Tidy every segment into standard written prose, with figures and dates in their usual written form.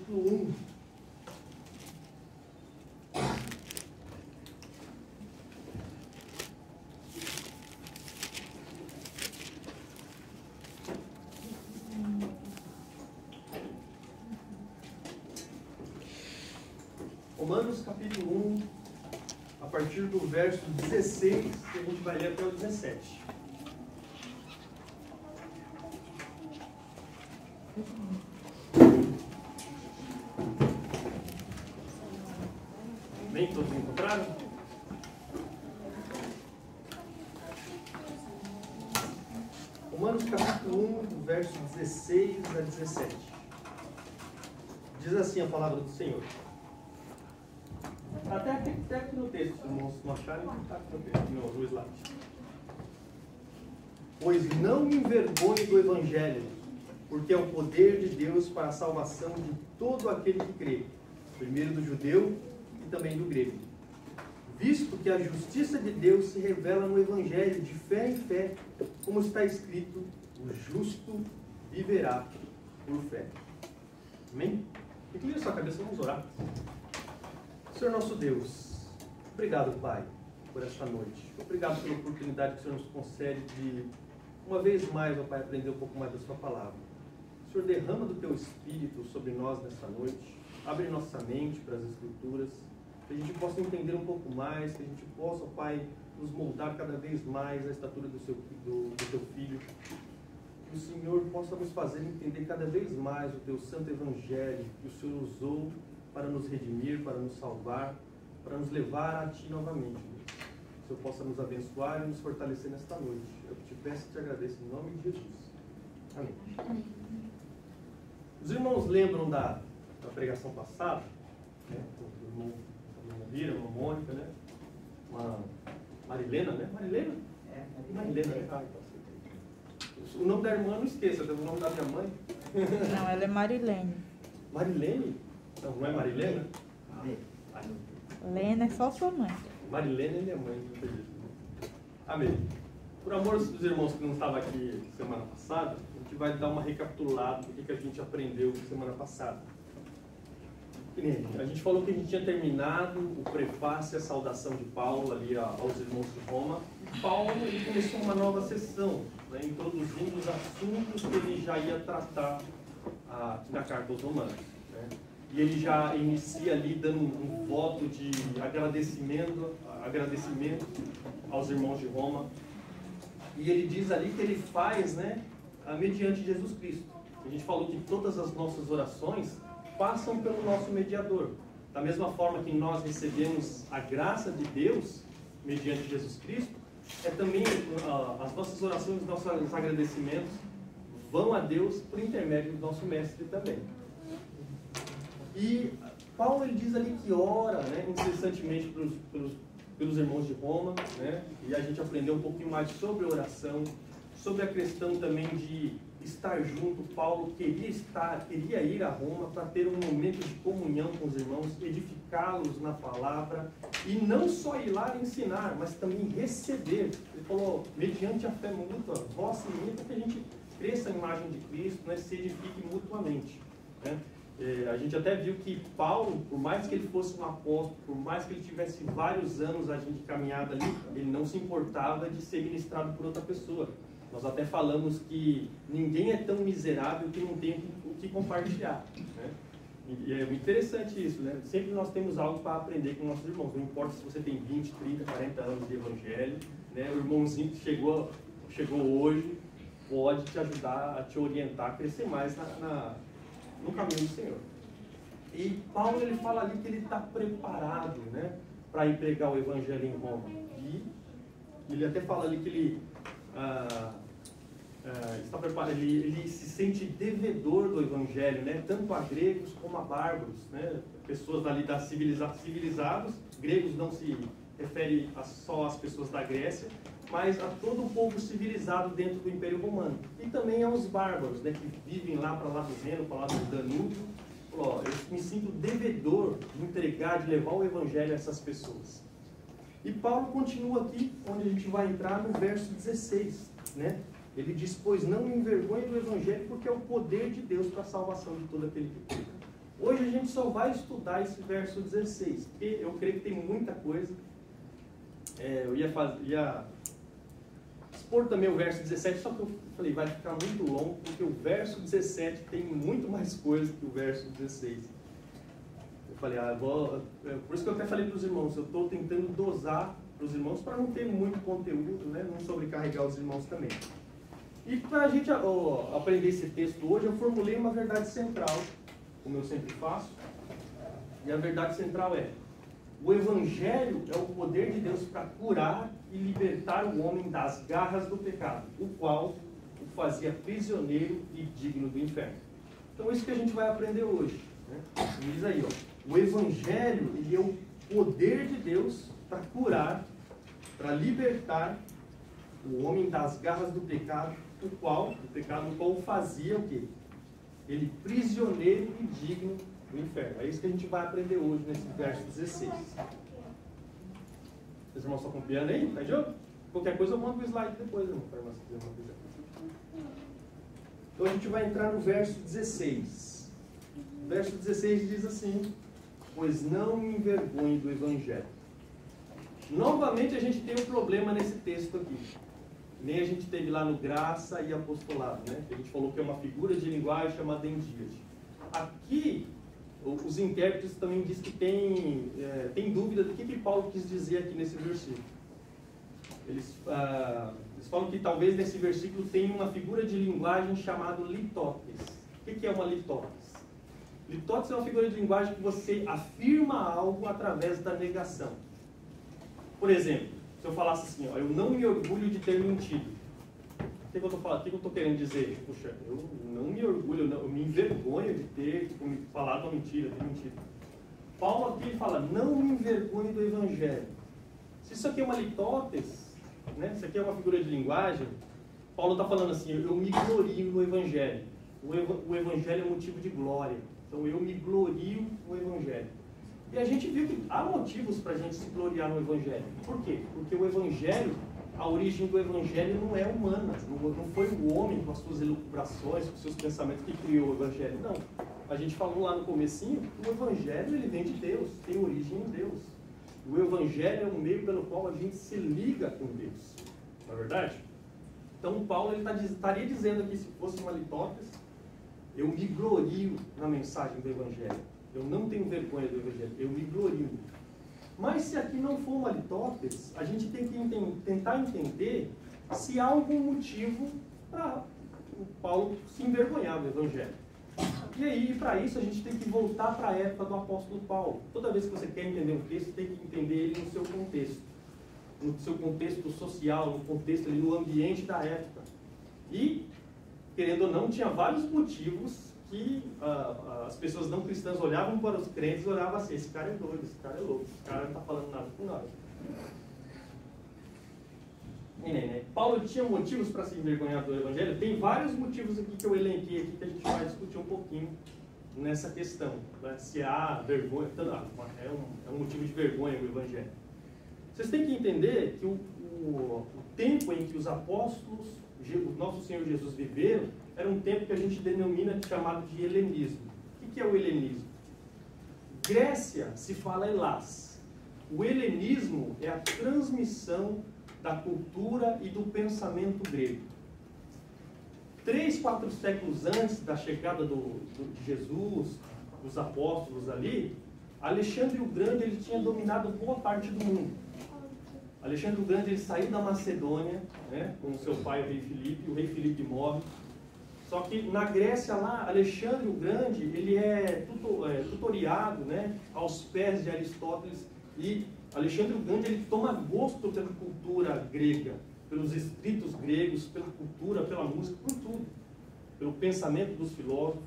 capítulo 1. Romanos capítulo 1, a partir do verso 16, que a gente vai ler até o 17. Bem, todos encontraram? Romanos capítulo 1, verso 16 a 17. Diz assim a palavra do Senhor. Até aqui no texto, se não acharem, está aqui no texto, no slide. Pois não me envergonhe do Evangelho, porque é o poder de Deus para a salvação de todo aquele que crê, primeiro do judeu e também do grego. Visto que a justiça de Deus se revela no Evangelho de fé em fé, como está escrito, o justo viverá por fé. Amém? Incline a sua cabeça, vamos orar. Senhor nosso Deus, obrigado, Pai, por esta noite. Obrigado pela oportunidade que o Senhor nos concede de, uma vez mais, ó Pai, aprender um pouco mais da sua palavra. Senhor, derrama do teu Espírito sobre nós nesta noite. Abre nossa mente para as Escrituras, que a gente possa entender um pouco mais, que a gente possa, ó Pai, nos moldar cada vez mais à estatura do teu Filho. Que o Senhor possa nos fazer entender cada vez mais o teu santo Evangelho que o Senhor usou para nos redimir, para nos salvar, para nos levar a Ti novamente. Deus. Que o Senhor possa nos abençoar e nos fortalecer nesta noite. Eu te peço e te agradeço em nome de Jesus. Amém. Amém. Os irmãos lembram da pregação passada? Né? O irmão Vira, uma Mônica, né? Uma Marilena, né? Marilena? É, Marilena. Né? O nome da irmã não esqueça, o nome da minha mãe. Não, ela é Marilene. Marilene? Não é Marilena? Lena é só sua mãe. Marilena é minha mãe. Amém. Por amor dos irmãos que não estavam aqui semana passada, a gente vai dar uma recapitulada do que a gente aprendeu semana passada. A gente falou que a gente tinha terminado o prefácio e a saudação de Paulo ali aos irmãos de Roma. E Paulo ele começou uma nova sessão, né, introduzindo os assuntos que ele já ia tratar na carta aos Romanos. Né? E ele já inicia ali dando um voto de agradecimento aos irmãos de Roma. E ele diz ali que ele faz, né, mediante Jesus Cristo. A gente falou que todas as nossas orações passam pelo nosso mediador. Da mesma forma que nós recebemos a graça de Deus mediante Jesus Cristo, também as nossas orações, os nossos agradecimentos vão a Deus por intermédio do nosso mestre também. E Paulo ele diz ali que ora, né, incessantemente pelos irmãos de Roma, né, e a gente aprendeu um pouquinho mais sobre oração, sobre a questão também de estar junto. Paulo queria ir a Roma para ter um momento de comunhão com os irmãos, edificá-los na palavra, e não só ir lá ensinar, mas também receber. Ele falou, mediante a fé mútua, vossa e minha, para que a gente cresça a imagem de Cristo, né, se edifique mutuamente. Né? A gente até viu que Paulo, por mais que ele fosse um apóstolo, por mais que ele tivesse vários anos de caminhada ali, ele não se importava de ser ministrado por outra pessoa. Nós até falamos que ninguém é tão miserável que não tem o que compartilhar. Né? E é muito interessante isso, né? Sempre nós temos algo para aprender com nossos irmãos. Não importa se você tem 20, 30, 40 anos de evangelho, né? O irmãozinho que chegou hoje pode te ajudar a te orientar a crescer mais no caminho do Senhor. E Paulo ele fala ali que ele está preparado, né, para ir pregar o evangelho em Roma. E ele até fala ali que ele está preparado, ele se sente devedor do evangelho, né, tanto a gregos como a bárbaros, né, pessoas ali civilizados. Gregos não se refere só às pessoas da Grécia, mas a todo o povo civilizado dentro do Império Romano. E também aos bárbaros, né, que vivem lá para lá do Reno, para lá do Danúbio. Eu me sinto devedor de entregar, de levar o evangelho a essas pessoas. E Paulo continua aqui, onde a gente vai entrar no verso 16, né? Ele diz, pois não me envergonhe do evangelho, porque é o poder de Deus para a salvação de todo aquele que crê. Hoje a gente só vai estudar esse verso 16, porque eu creio que tem muita coisa. Eu ia expor também o verso 17, só que eu falei, vai ficar muito longo, porque o verso 17 tem muito mais coisa que o verso 16. Eu falei, por isso que eu até falei para os irmãos, eu estou tentando dosar para os irmãos para não ter muito conteúdo, né, não sobrecarregar os irmãos também. E para a gente aprender esse texto hoje, eu formulei uma verdade central, como eu sempre faço. E a verdade central é: o Evangelho é o poder de Deus para curar e libertar o homem das garras do pecado, o qual o fazia prisioneiro e digno do inferno. Então, isso que a gente vai aprender hoje, né? Diz aí, o Evangelho, ele é o poder de Deus para curar, para libertar o homem das garras do pecado, o qual o fazia o quê? Ele prisioneiro e digno do inferno. É isso que a gente vai aprender hoje nesse verso 16. Vocês irmãos estão copiando aí? Tá, Diogo? Qualquer coisa eu mando o slide depois, irmão, para nós fazer uma coisa. Então a gente vai entrar no verso 16. O verso 16 diz assim: pois não me envergonhe do Evangelho. Novamente a gente tem um problema nesse texto aqui. Nem a gente teve lá no Graça e Apostolado, né? A gente falou que é uma figura de linguagem chamada endíade. Aqui, os intérpretes também dizem que tem dúvida do que Paulo quis dizer aqui nesse versículo. Eles falam que talvez nesse versículo tenha uma figura de linguagem chamada litótes. O que é uma litótes? Litótes é uma figura de linguagem que você afirma algo através da negação. Por exemplo, se eu falasse assim, eu não me orgulho de ter mentido. O que eu estou falando? O que eu estou querendo dizer? Puxa, eu não me orgulho, eu me envergonho de ter falado uma mentira, ter mentido. Paulo aqui fala, não me envergonhe do Evangelho. Se isso aqui é uma litótes, né? Isso aqui é uma figura de linguagem, Paulo está falando assim, eu me glorio no Evangelho. O Evangelho é motivo de glória. Então eu me glorio no Evangelho. E a gente viu que há motivos para a gente se gloriar no Evangelho. Por quê? Porque o Evangelho, a origem do Evangelho não é humana. Não foi o homem com as suas elucubrações, com os seus pensamentos que criou o Evangelho. Não. A gente falou lá no comecinho que o Evangelho ele vem de Deus, tem origem em Deus. O Evangelho é o meio pelo qual a gente se liga com Deus. Não é verdade? Então Paulo estaria dizendo aqui, se fosse uma litótes, eu me glorio na mensagem do Evangelho. Eu não tenho vergonha do Evangelho, eu me glorio. Mas se aqui não for uma litótes, a gente tem que tentar entender se há algum motivo para o Paulo se envergonhar do Evangelho. E aí, para isso, a gente tem que voltar para a época do apóstolo Paulo. Toda vez que você quer entender um texto, tem que entender ele no seu contexto. No seu contexto social, no contexto ali, no ambiente da época. E, querendo ou não, tinha vários motivos que as pessoas não cristãs olhavam para os crentes e olhavam assim, esse cara é doido, esse cara é louco, esse cara não está falando nada com nada. Paulo tinha motivos para se envergonhar do Evangelho? Tem vários motivos aqui que eu elenquei aqui que a gente vai discutir um pouquinho nessa questão. Né? Se há vergonha, é um motivo de vergonha o Evangelho. Vocês têm que entender que o tempo em que os apóstolos, o nosso Senhor Jesus viveram, era um tempo que a gente denomina chamado de helenismo. O que é o helenismo? Grécia se fala Helás. O helenismo é a transmissão da cultura e do pensamento grego. 3, 4 séculos antes da chegada de Jesus, dos apóstolos ali, Alexandre o Grande ele tinha dominado boa parte do mundo. Alexandre o Grande ele saiu da Macedônia, né, com seu pai, o rei Filipe morre. Só que na Grécia lá, Alexandre o Grande, ele é tutoriado, né, aos pés de Aristóteles, e Alexandre o Grande ele toma gosto pela cultura grega, pelos escritos gregos, pela cultura, pela música, por tudo, pelo pensamento dos filósofos.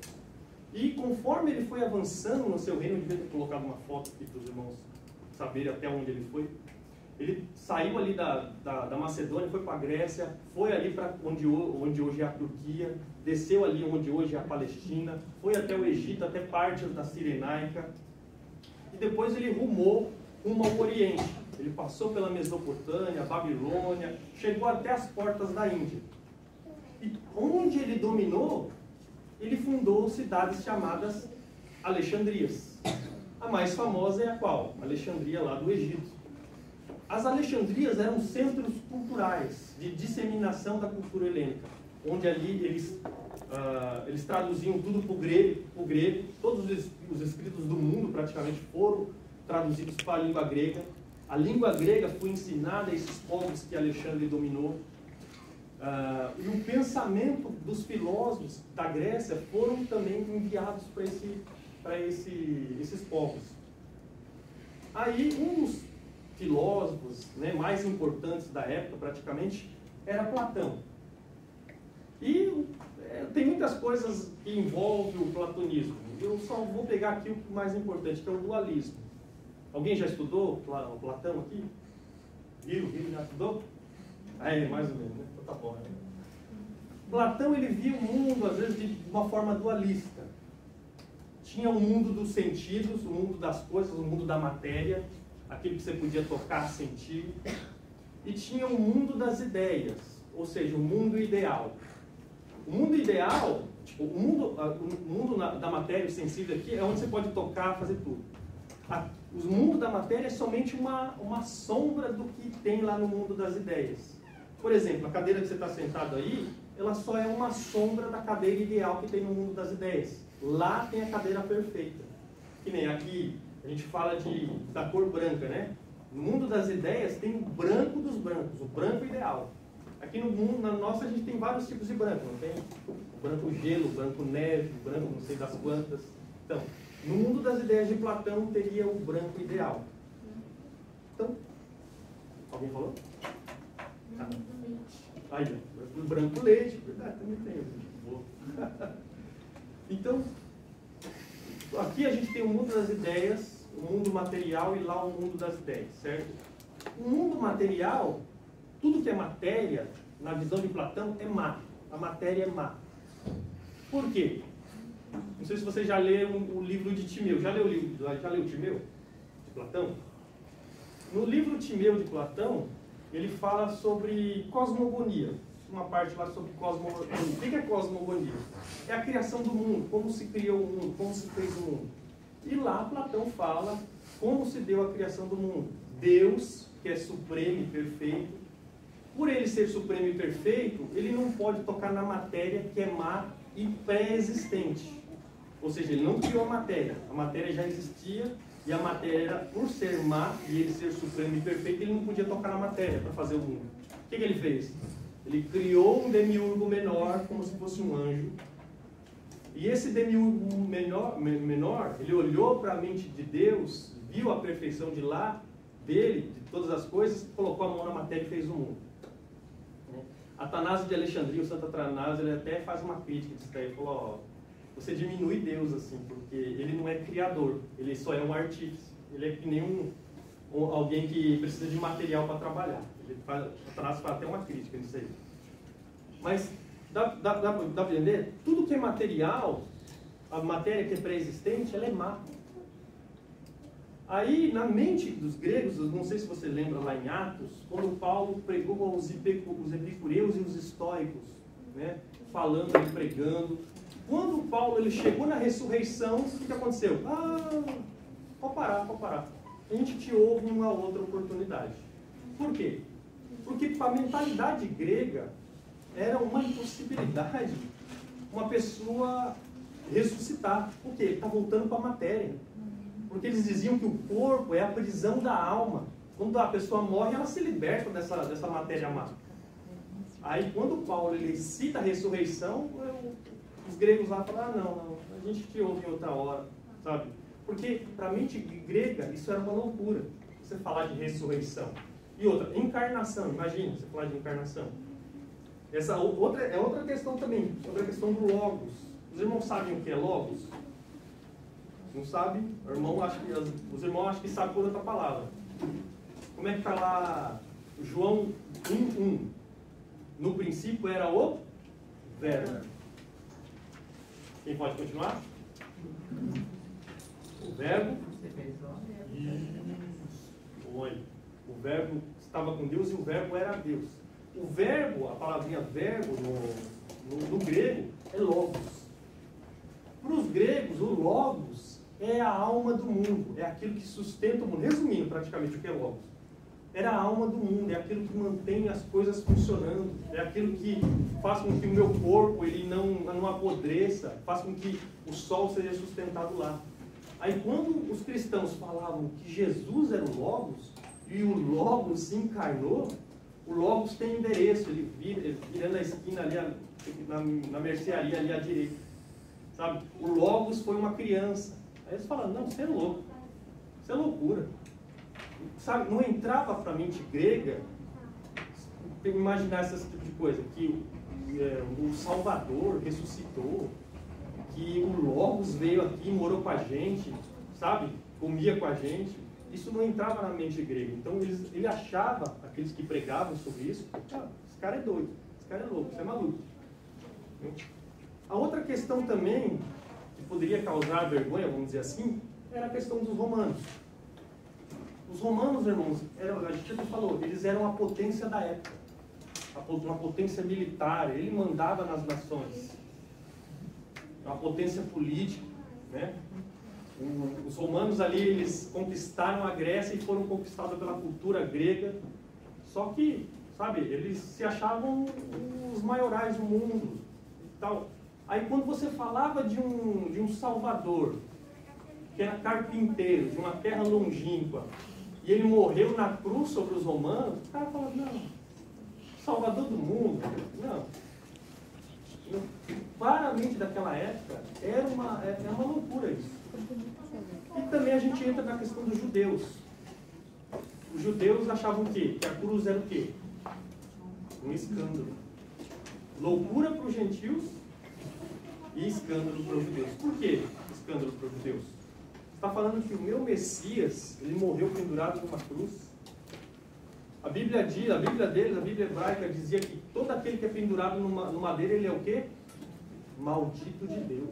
E conforme ele foi avançando no seu reino, eu devia ter colocado uma foto aqui para os irmãos saberem até onde ele foi. Ele saiu ali da Macedônia, foi para a Grécia, foi ali para onde hoje é a Turquia, desceu ali onde hoje é a Palestina, foi até o Egito, até partes da Cirenaica, e depois ele rumou rumo ao Oriente. Ele passou pela Mesopotâmia, Babilônia, chegou até as portas da Índia. E onde ele dominou, ele fundou cidades chamadas Alexandrias. A mais famosa é a qual? Alexandria, lá do Egito. As Alexandrias eram centros culturais de disseminação da cultura helênica, onde ali eles traduziam tudo para o grego, todos os escritos do mundo praticamente foram traduzidos para a língua grega. A língua grega foi ensinada a esses povos que Alexandre dominou. E o pensamento dos filósofos da Grécia foram também enviados para esses povos. Aí um dos filósofos, né, mais importantes da época praticamente era Platão. E tem muitas coisas que envolvem o platonismo. Eu só vou pegar aqui o mais importante, que é o dualismo. Alguém já estudou Platão aqui? Viu? Já estudou? Mais ou menos, né? Então tá bom, né? Platão, ele via o mundo, às vezes, de uma forma dualista. Tinha o mundo dos sentidos, o mundo das coisas, o mundo da matéria, aquilo que você podia tocar, sentir. E tinha o mundo das ideias, ou seja, o mundo ideal. O mundo ideal, tipo, o mundo da matéria, o sensível aqui, é onde você pode tocar, fazer tudo. O mundo da matéria é somente uma sombra do que tem lá no mundo das ideias. Por exemplo, a cadeira que você está sentado aí, ela só é uma sombra da cadeira ideal que tem no mundo das ideias. Lá tem a cadeira perfeita. Que nem aqui, a gente fala da cor branca, né? No mundo das ideias tem o branco dos brancos, o branco ideal. Aqui no mundo, na nossa, a gente tem vários tipos de branco, não tem? O branco gelo, o branco neve, o branco não sei das quantas. Então, no mundo das ideias de Platão teria o branco ideal. Então, alguém falou? Aí, o branco leite, verdade, também tem. Então, aqui a gente tem o mundo das ideias, o mundo material e lá o mundo das ideias, certo? O mundo material, tudo que é matéria, na visão de Platão, é má. A matéria é má. Por quê? Não sei se você já leu o livro de Timeu. Já leu Timeu? De Platão? No livro Timeu de Platão, ele fala sobre cosmogonia. Uma parte lá sobre cosmogonia. O que é cosmogonia? É a criação do mundo, como se criou o mundo, como se fez o mundo. E lá Platão fala como se deu a criação do mundo. Deus, que é supremo e perfeito, por ele ser supremo e perfeito, ele não pode tocar na matéria que é má e pré-existente. Ou seja, ele não criou a matéria já existia, e a matéria, por ser má e ele ser supremo e perfeito, ele não podia tocar na matéria para fazer o mundo. O que ele fez? Ele criou um demiurgo menor, como se fosse um anjo, e esse demiurgo menor, ele olhou para a mente de Deus, viu a perfeição de lá, dele, de todas as coisas, colocou a mão na matéria e fez o mundo. Atanásio de Alexandria, o Santo Atanásio, ele até faz uma crítica disso daí, ele falou, ó, você diminui Deus assim, porque ele não é criador, ele só é um artífice, ele é que nem alguém que precisa de material para trabalhar. Atanásio faz até uma crítica nisso aí. Mas dá para entender? Tudo que é material, a matéria que é pré-existente, ela é má. Aí, na mente dos gregos, não sei se você lembra lá em Atos, quando Paulo pregou os epicureus e os estoicos, né, falando e pregando. Quando Paulo ele chegou na ressurreição, o que aconteceu? Pode parar. A gente te ouve em uma outra oportunidade. Por quê? Porque para a mentalidade grega, era uma impossibilidade uma pessoa ressuscitar. Por quê? Ele está voltando para a matéria. Porque eles diziam que o corpo é a prisão da alma. Quando a pessoa morre, ela se liberta dessa matéria má. Aí, quando Paulo ele cita a ressurreição, os gregos lá falam, não, a gente te ouve em outra hora, sabe? Porque, para a mente grega, isso era uma loucura, você falar de ressurreição. E outra, encarnação, imagina, você falar de encarnação. Essa é outra questão também, sobre a questão do logos. Os irmãos sabem o que é logos? Não sabe? Os irmãos acham que sabem por outra palavra. Como é que está lá João 1:1? No princípio era o Verbo. Quem pode continuar? O Verbo. Oi. O Verbo estava com Deus e o Verbo era Deus. O Verbo, a palavrinha Verbo no grego é Logos. Para os gregos, o Logos é a alma do mundo, é aquilo que sustenta o mundo. Resumindo praticamente o que é Logos. Era a alma do mundo, é aquilo que mantém as coisas funcionando, é aquilo que faz com que o meu corpo ele não apodreça, faz com que o sol seja sustentado lá. Aí quando os cristãos falavam que Jesus era o Logos, e o Logos se encarnou, o Logos tem endereço, ele vira na esquina ali, na mercearia ali à direita. Sabe? O Logos foi uma criança. Aí eles falam, não, você é louco, isso é loucura. Sabe, não entrava para a mente grega imaginar esse tipo de coisa, que o Salvador ressuscitou, que o Logos veio aqui, morou com a gente, sabe, comia com a gente. Isso não entrava na mente grega. Então ele achava, aqueles que pregavam sobre isso, esse cara é doido, esse cara é louco, isso é maluco. A outra questão também, que poderia causar vergonha, vamos dizer assim, era a questão dos romanos. Os romanos, irmãos, a gente já falou, eles eram a potência da época, uma potência militar, ele mandava nas nações, uma potência política, né? Os romanos ali, eles conquistaram a Grécia e foram conquistados pela cultura grega, só que, sabe, eles se achavam os maiorais do mundo e tal. Aí quando você falava de um Salvador, que era carpinteiro, de uma terra longínqua, e ele morreu na cruz sobre os romanos, o cara falava, não, Salvador do mundo, não. Claramente daquela época, era uma loucura isso. E também a gente entra na questão dos judeus. Os judeus achavam o quê? Que a cruz era o quê? Um escândalo. Loucura para os gentios e escândalo para os judeus. Por que escândalo para os judeus? Está falando que o meu Messias, ele morreu pendurado numa cruz. A Bíblia deles, a Bíblia hebraica, dizia que todo aquele que é pendurado no madeiro, ele é o quê? Maldito de Deus.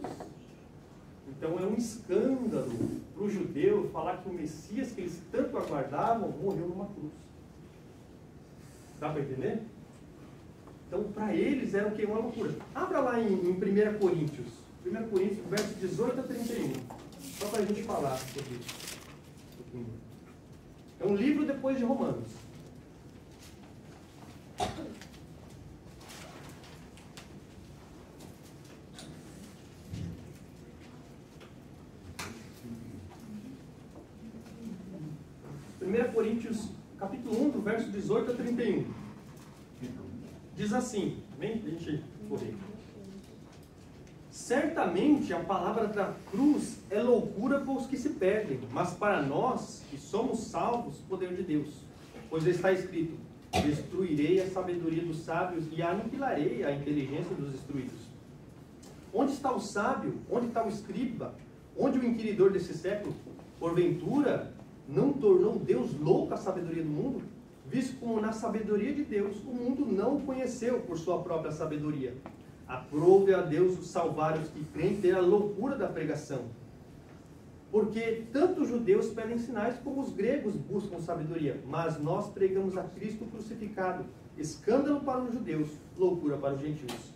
Então é um escândalo para o judeu falar que o Messias que eles tanto aguardavam morreu numa cruz. Dá para entender? Então para eles era o quê? Uma loucura. Abra lá em 1 Coríntios. 1 Coríntios, verso 18 a 31. Só para a gente falar sobre isso. É um livro depois de Romanos. Coríntios, capítulo 1, do verso 18 a 31. Diz assim, vem a gente correr. Certamente a palavra da cruz é loucura para os que se perdem, mas para nós que somos salvos, poder de Deus. Pois está escrito, destruirei a sabedoria dos sábios e aniquilarei a inteligência dos instruídos. Onde está o sábio? Onde está o escriba? Onde o inquiridor desse século? Porventura, não tornou Deus louco a sabedoria do mundo? Visto como na sabedoria de Deus, o mundo não o conheceu por sua própria sabedoria. Aprove a Deus os salvar os que creem ter a loucura da pregação. Porque tanto os judeus pedem sinais como os gregos buscam sabedoria. Mas nós pregamos a Cristo crucificado, escândalo para os judeus, loucura para os gentios.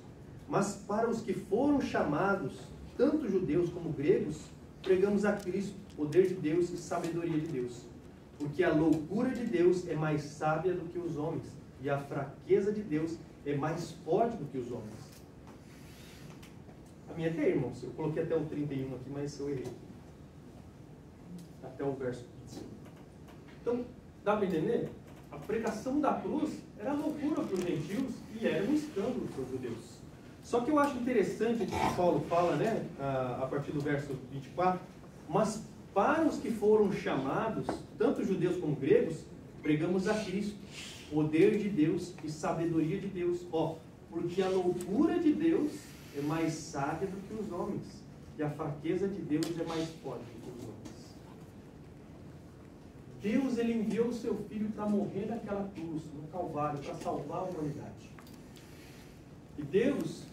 Mas para os que foram chamados, tanto judeus como gregos, pregamos a Cristo, poder de Deus e sabedoria de Deus. Porque a loucura de Deus é mais sábia do que os homens, e a fraqueza de Deus é mais forte do que os homens. A minha até, irmãos, eu coloquei até o 31 aqui, mas eu errei. Até o verso 25. Então, dá para entender? A pregação da cruz era loucura para os gentios e era um escândalo para os judeus. Só que eu acho interessante o que Paulo fala, né, a partir do verso 24, mas para os que foram chamados, tanto judeus como gregos, pregamos a Cristo, poder de Deus e sabedoria de Deus. Porque a loucura de Deus é mais sábia do que os homens, e a fraqueza de Deus é mais forte do que os homens. Deus, ele enviou o seu Filho para morrer naquela cruz, no Calvário, para salvar a humanidade. E Deus,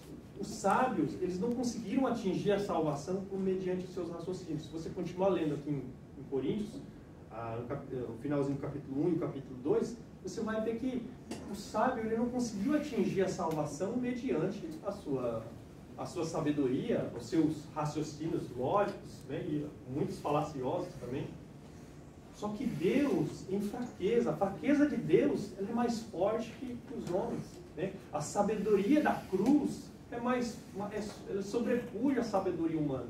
os sábios, eles não conseguiram atingir a salvação por mediante os seus raciocínios. Se você continuar lendo aqui em Coríntios, no finalzinho do capítulo 1 e o capítulo 2, você vai ver que o sábio ele não conseguiu atingir a salvação mediante a sua a sua sabedoria, os seus raciocínios lógicos, né, e muitos falaciosos também. Só que Deus, em fraqueza, a fraqueza de Deus, ela é mais forte que os homens, né? A sabedoria da cruz ela sobrepuja a sabedoria humana.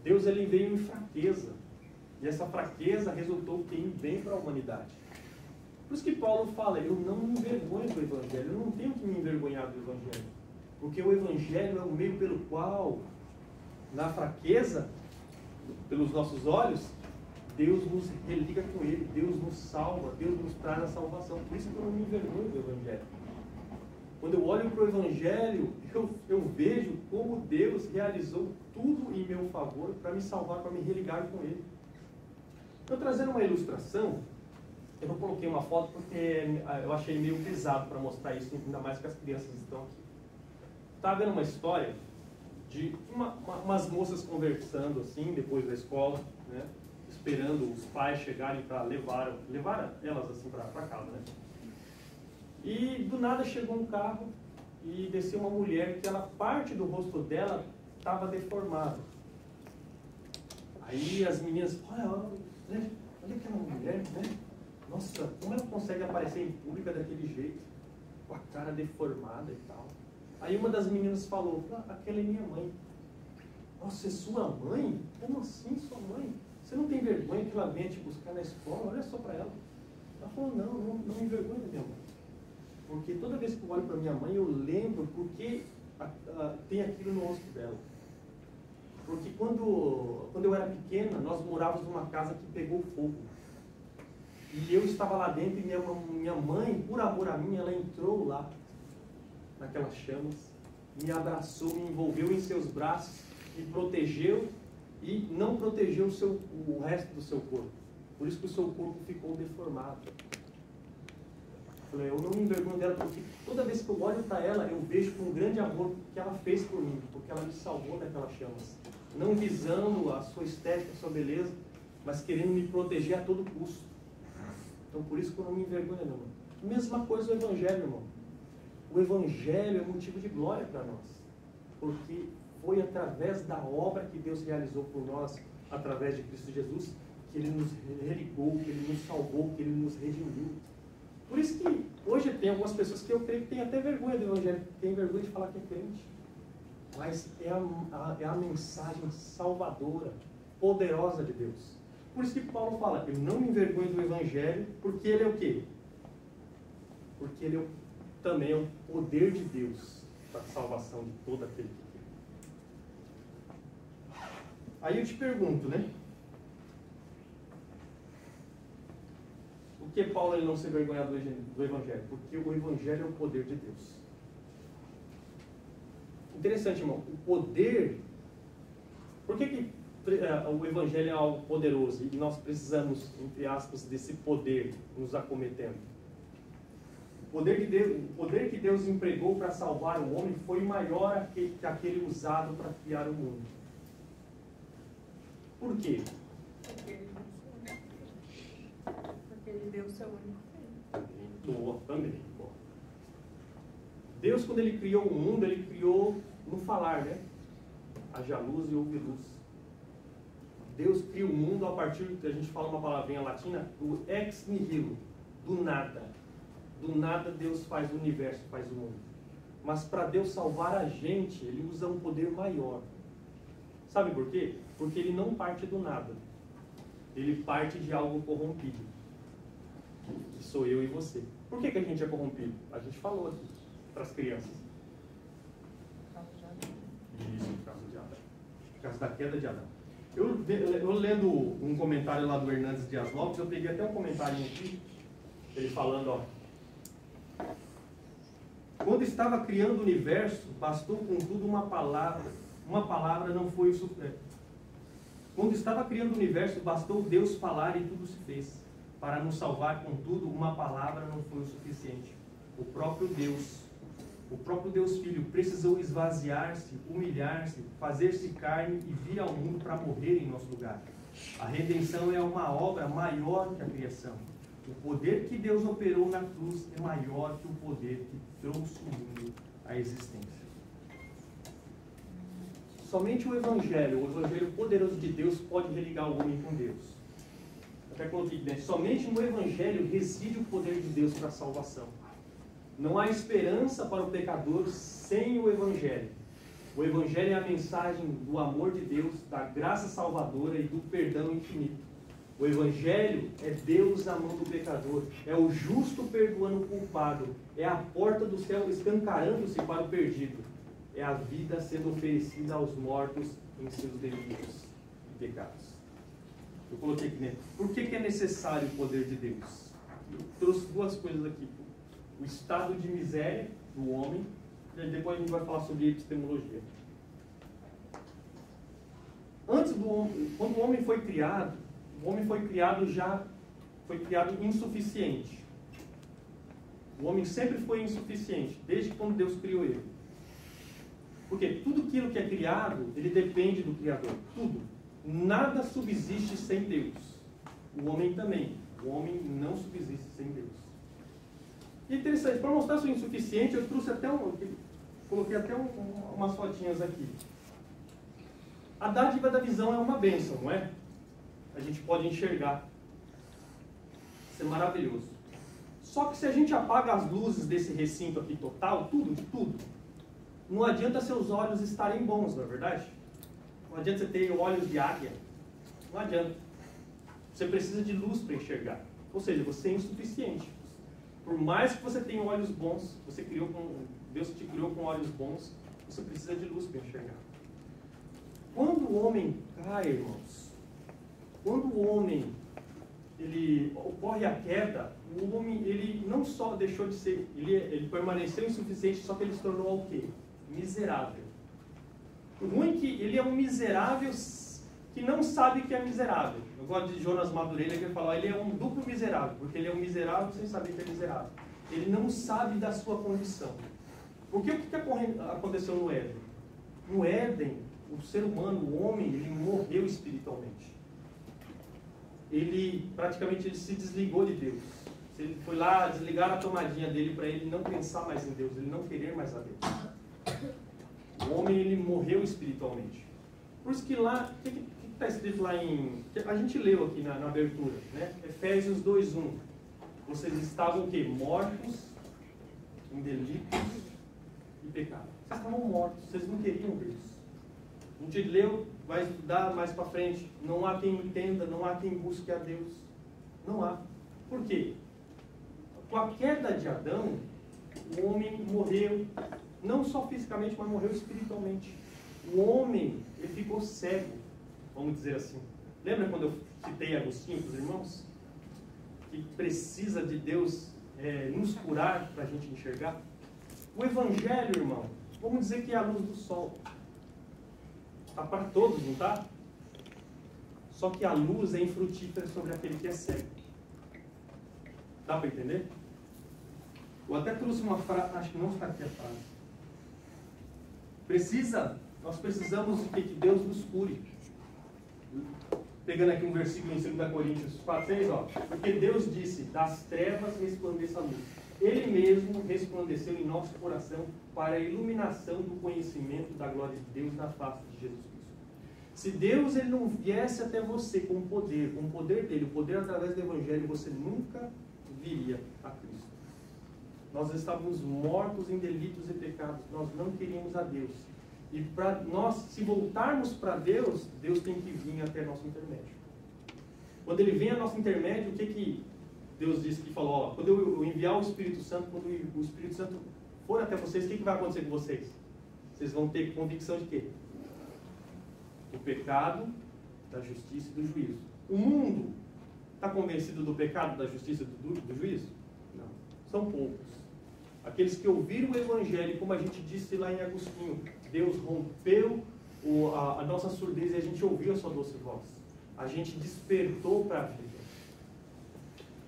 Deus, ele veio em fraqueza, e essa fraqueza resultou em bem para a humanidade. Por isso que Paulo fala, eu não me envergonho do Evangelho, eu não tenho que me envergonhar do Evangelho, porque o Evangelho é o meio pelo qual, na fraqueza, pelos nossos olhos, Deus nos religa com Ele, Deus nos salva, Deus nos traz a salvação. Por isso que eu não me envergonho do Evangelho. Quando eu olho para o Evangelho, eu vejo como Deus realizou tudo em meu favor para me salvar, para me religar com Ele. Estou trazendo uma ilustração. Eu não coloquei uma foto porque eu achei meio pesado para mostrar isso, ainda mais que as crianças estão aqui. Estava vendo uma história de umas moças conversando assim, depois da escola, né, esperando os pais chegarem para levar elas assim para casa, né? E do nada chegou um carro e desceu uma mulher que parte do rosto dela estava deformada. Aí as meninas, olha aquela mulher, né? Nossa, como ela consegue aparecer em público daquele jeito? Com a cara deformada e tal. Aí uma das meninas falou, aquela é minha mãe. Nossa, é sua mãe? Como assim sua mãe? Você não tem vergonha que ela venha te buscar na escola? Olha só para ela. Ela falou, não me envergonha da minha mãe. Porque toda vez que eu olho para minha mãe, eu lembro porque tem aquilo no rosto dela. Porque quando eu era pequena, nós morávamos numa casa que pegou fogo. E eu estava lá dentro e minha mãe, por amor a mim, ela entrou lá, naquelas chamas, me abraçou, me envolveu em seus braços, me protegeu e não protegeu o resto do seu corpo. Por isso que o seu corpo ficou deformado. Eu não me envergonho dela, porque toda vez que eu olho para ela, eu vejo com um grande amor que ela fez por mim, porque ela me salvou daquelas chamas. Não visando a sua estética, a sua beleza, mas querendo me proteger a todo custo. Então, por isso que eu não me envergonho, não. Mesma coisa o Evangelho, irmão. O Evangelho é motivo de glória para nós, porque foi através da obra que Deus realizou por nós, através de Cristo Jesus, que Ele nos religou, que Ele nos salvou, que Ele nos redimiu. Por isso que hoje tem algumas pessoas que eu creio que têm até vergonha do Evangelho, tem vergonha de falar que é crente. Mas é a mensagem salvadora, poderosa de Deus. Por isso que Paulo fala, eu não me envergonho do Evangelho, porque ele é o quê? Porque ele também é o poder de Deus para a salvação de todo aquele que crê. Aí eu te pergunto, né? Por que Paulo ele não se envergonha do Evangelho? Porque o Evangelho é o poder de Deus. Interessante, irmão. O poder... Por que o Evangelho é algo poderoso e nós precisamos, entre aspas, desse poder nos acometendo? O poder que Deus empregou para salvar o homem foi maior que aquele usado para criar o mundo. Por quê? Porque ele deu o seu único filho. Também. Deus, quando Ele criou o mundo, Ele criou no falar, né? Haja luz e houve luz. Deus cria o mundo a partir, que a gente fala uma palavrinha latina, do ex nihilo, do nada. Do nada Deus faz o universo, faz o mundo. Mas para Deus salvar a gente, Ele usa um poder maior. Sabe por quê? Porque Ele não parte do nada. Ele parte de algo corrompido. Que sou eu e você. Por que a gente é corrompido? A gente falou aqui para as crianças. Isso, por causa de Adão. Por causa da queda de Adão. Eu lendo um comentário lá do Hernandes Dias Lopes, eu peguei até um comentário aqui, ele falando, ó. Quando estava criando o universo, bastou contudo uma palavra não foi o suficiente. Quando estava criando o universo, bastou Deus falar e tudo se fez. Para nos salvar, contudo, uma palavra não foi o suficiente. O próprio Deus Filho precisou esvaziar-se, humilhar-se, fazer-se carne e vir ao mundo para morrer em nosso lugar. A redenção é uma obra maior que a criação. O poder que Deus operou na cruz é maior que o poder que trouxe o mundo à existência. somente o Evangelho poderoso de Deus pode religar o homem com Deus. Até coloquei, né? Somente no Evangelho reside o poder de Deus para a salvação. Não há esperança para o pecador sem o Evangelho. O Evangelho é a mensagem do amor de Deus, da graça salvadora e do perdão infinito. O Evangelho é Deus amando o pecador, é o justo perdoando o culpado, é a porta do céu escancarando-se para o perdido, é a vida sendo oferecida aos mortos em seus delitos e pecados. Eu coloquei aqui, né? Por que é necessário o poder de Deus? Eu trouxe duas coisas aqui. O estado de miséria do homem, e depois a gente vai falar sobre epistemologia. Quando o homem foi criado, foi criado insuficiente. O homem sempre foi insuficiente, desde quando Deus criou ele. Porque tudo aquilo que é criado, ele depende do Criador. Tudo. Nada subsiste sem Deus. O homem também. O homem não subsiste sem Deus. E é interessante, para mostrar sua insuficiente, eu trouxe coloquei até umas fotinhas aqui. A dádiva da visão é uma bênção, não é? A gente pode enxergar. Isso é maravilhoso. Só que se a gente apaga as luzes desse recinto aqui total, tudo, não adianta seus olhos estarem bons, não é verdade? Não adianta você ter olhos de águia. Não adianta. Você precisa de luz para enxergar. Ou seja, você é insuficiente. Por mais que você tenha olhos bons, Deus te criou com olhos bons, você precisa de luz para enxergar. Quando o homem cai, irmãos, quando o homem ocorre a queda, o homem ele não só deixou de ser, ele permaneceu insuficiente, só que ele se tornou o quê? Miserável. O ruim é que ele é um miserável que não sabe que é miserável. Eu gosto de Jonas Madureira, que ele fala, ele é um duplo miserável, porque ele é um miserável sem saber que é miserável. Ele não sabe da sua condição. Porque o que aconteceu no Éden? No Éden, o ser humano, o homem, ele morreu espiritualmente. Praticamente ele se desligou de Deus. Ele foi lá desligar a tomadinha dele para ele não pensar mais em Deus, ele não querer mais a Deus. O homem, ele morreu espiritualmente. Por isso que lá, o que está escrito lá a gente leu aqui na abertura, né? Efésios 2:1. Vocês estavam o quê? Mortos em delitos e pecados. Vocês estavam mortos, vocês não queriam Deus. A gente leu, vai estudar mais para frente. Não há quem entenda, não há quem busque a Deus. Não há. Por quê? Com a queda de Adão, o homem morreu, não só fisicamente, mas morreu espiritualmente. O homem, ele ficou cego, vamos dizer assim. Lembra quando eu citei Agostinho para os irmãos? Que precisa de Deus nos curar para a gente enxergar? O Evangelho, irmão, vamos dizer que é a luz do sol. Está para todos, não está? Só que a luz é infrutífera sobre aquele que é cego. Dá para entender? Eu até trouxe uma frase, acho que não está aqui a frase. Nós precisamos de que Deus nos cure. Pegando aqui um versículo em 2 Coríntios 4:6, ó. Porque Deus disse, das trevas resplandeça a luz. Ele mesmo resplandeceu em nosso coração para a iluminação do conhecimento da glória de Deus na face de Jesus Cristo. Se Deus ele não viesse até você com o poder dele, o poder através do Evangelho, você nunca viria a Cristo. Nós estávamos mortos em delitos e pecados, nós não queríamos a Deus. E para nós, se voltarmos para Deus, Deus tem que vir até nosso intermédio. Quando Ele vem a nosso intermédio, o que Deus disse que falou? Ó, quando eu enviar o Espírito Santo, quando o Espírito Santo for até vocês, o que vai acontecer com vocês? Vocês vão ter convicção de quê? Do pecado, da justiça e do juízo. O mundo está convencido do pecado, da justiça e do juízo? Não. São poucos. Aqueles que ouviram o Evangelho, como a gente disse lá em Agostinho, Deus rompeu a nossa surdez e a gente ouviu a sua doce voz. A gente despertou para a vida.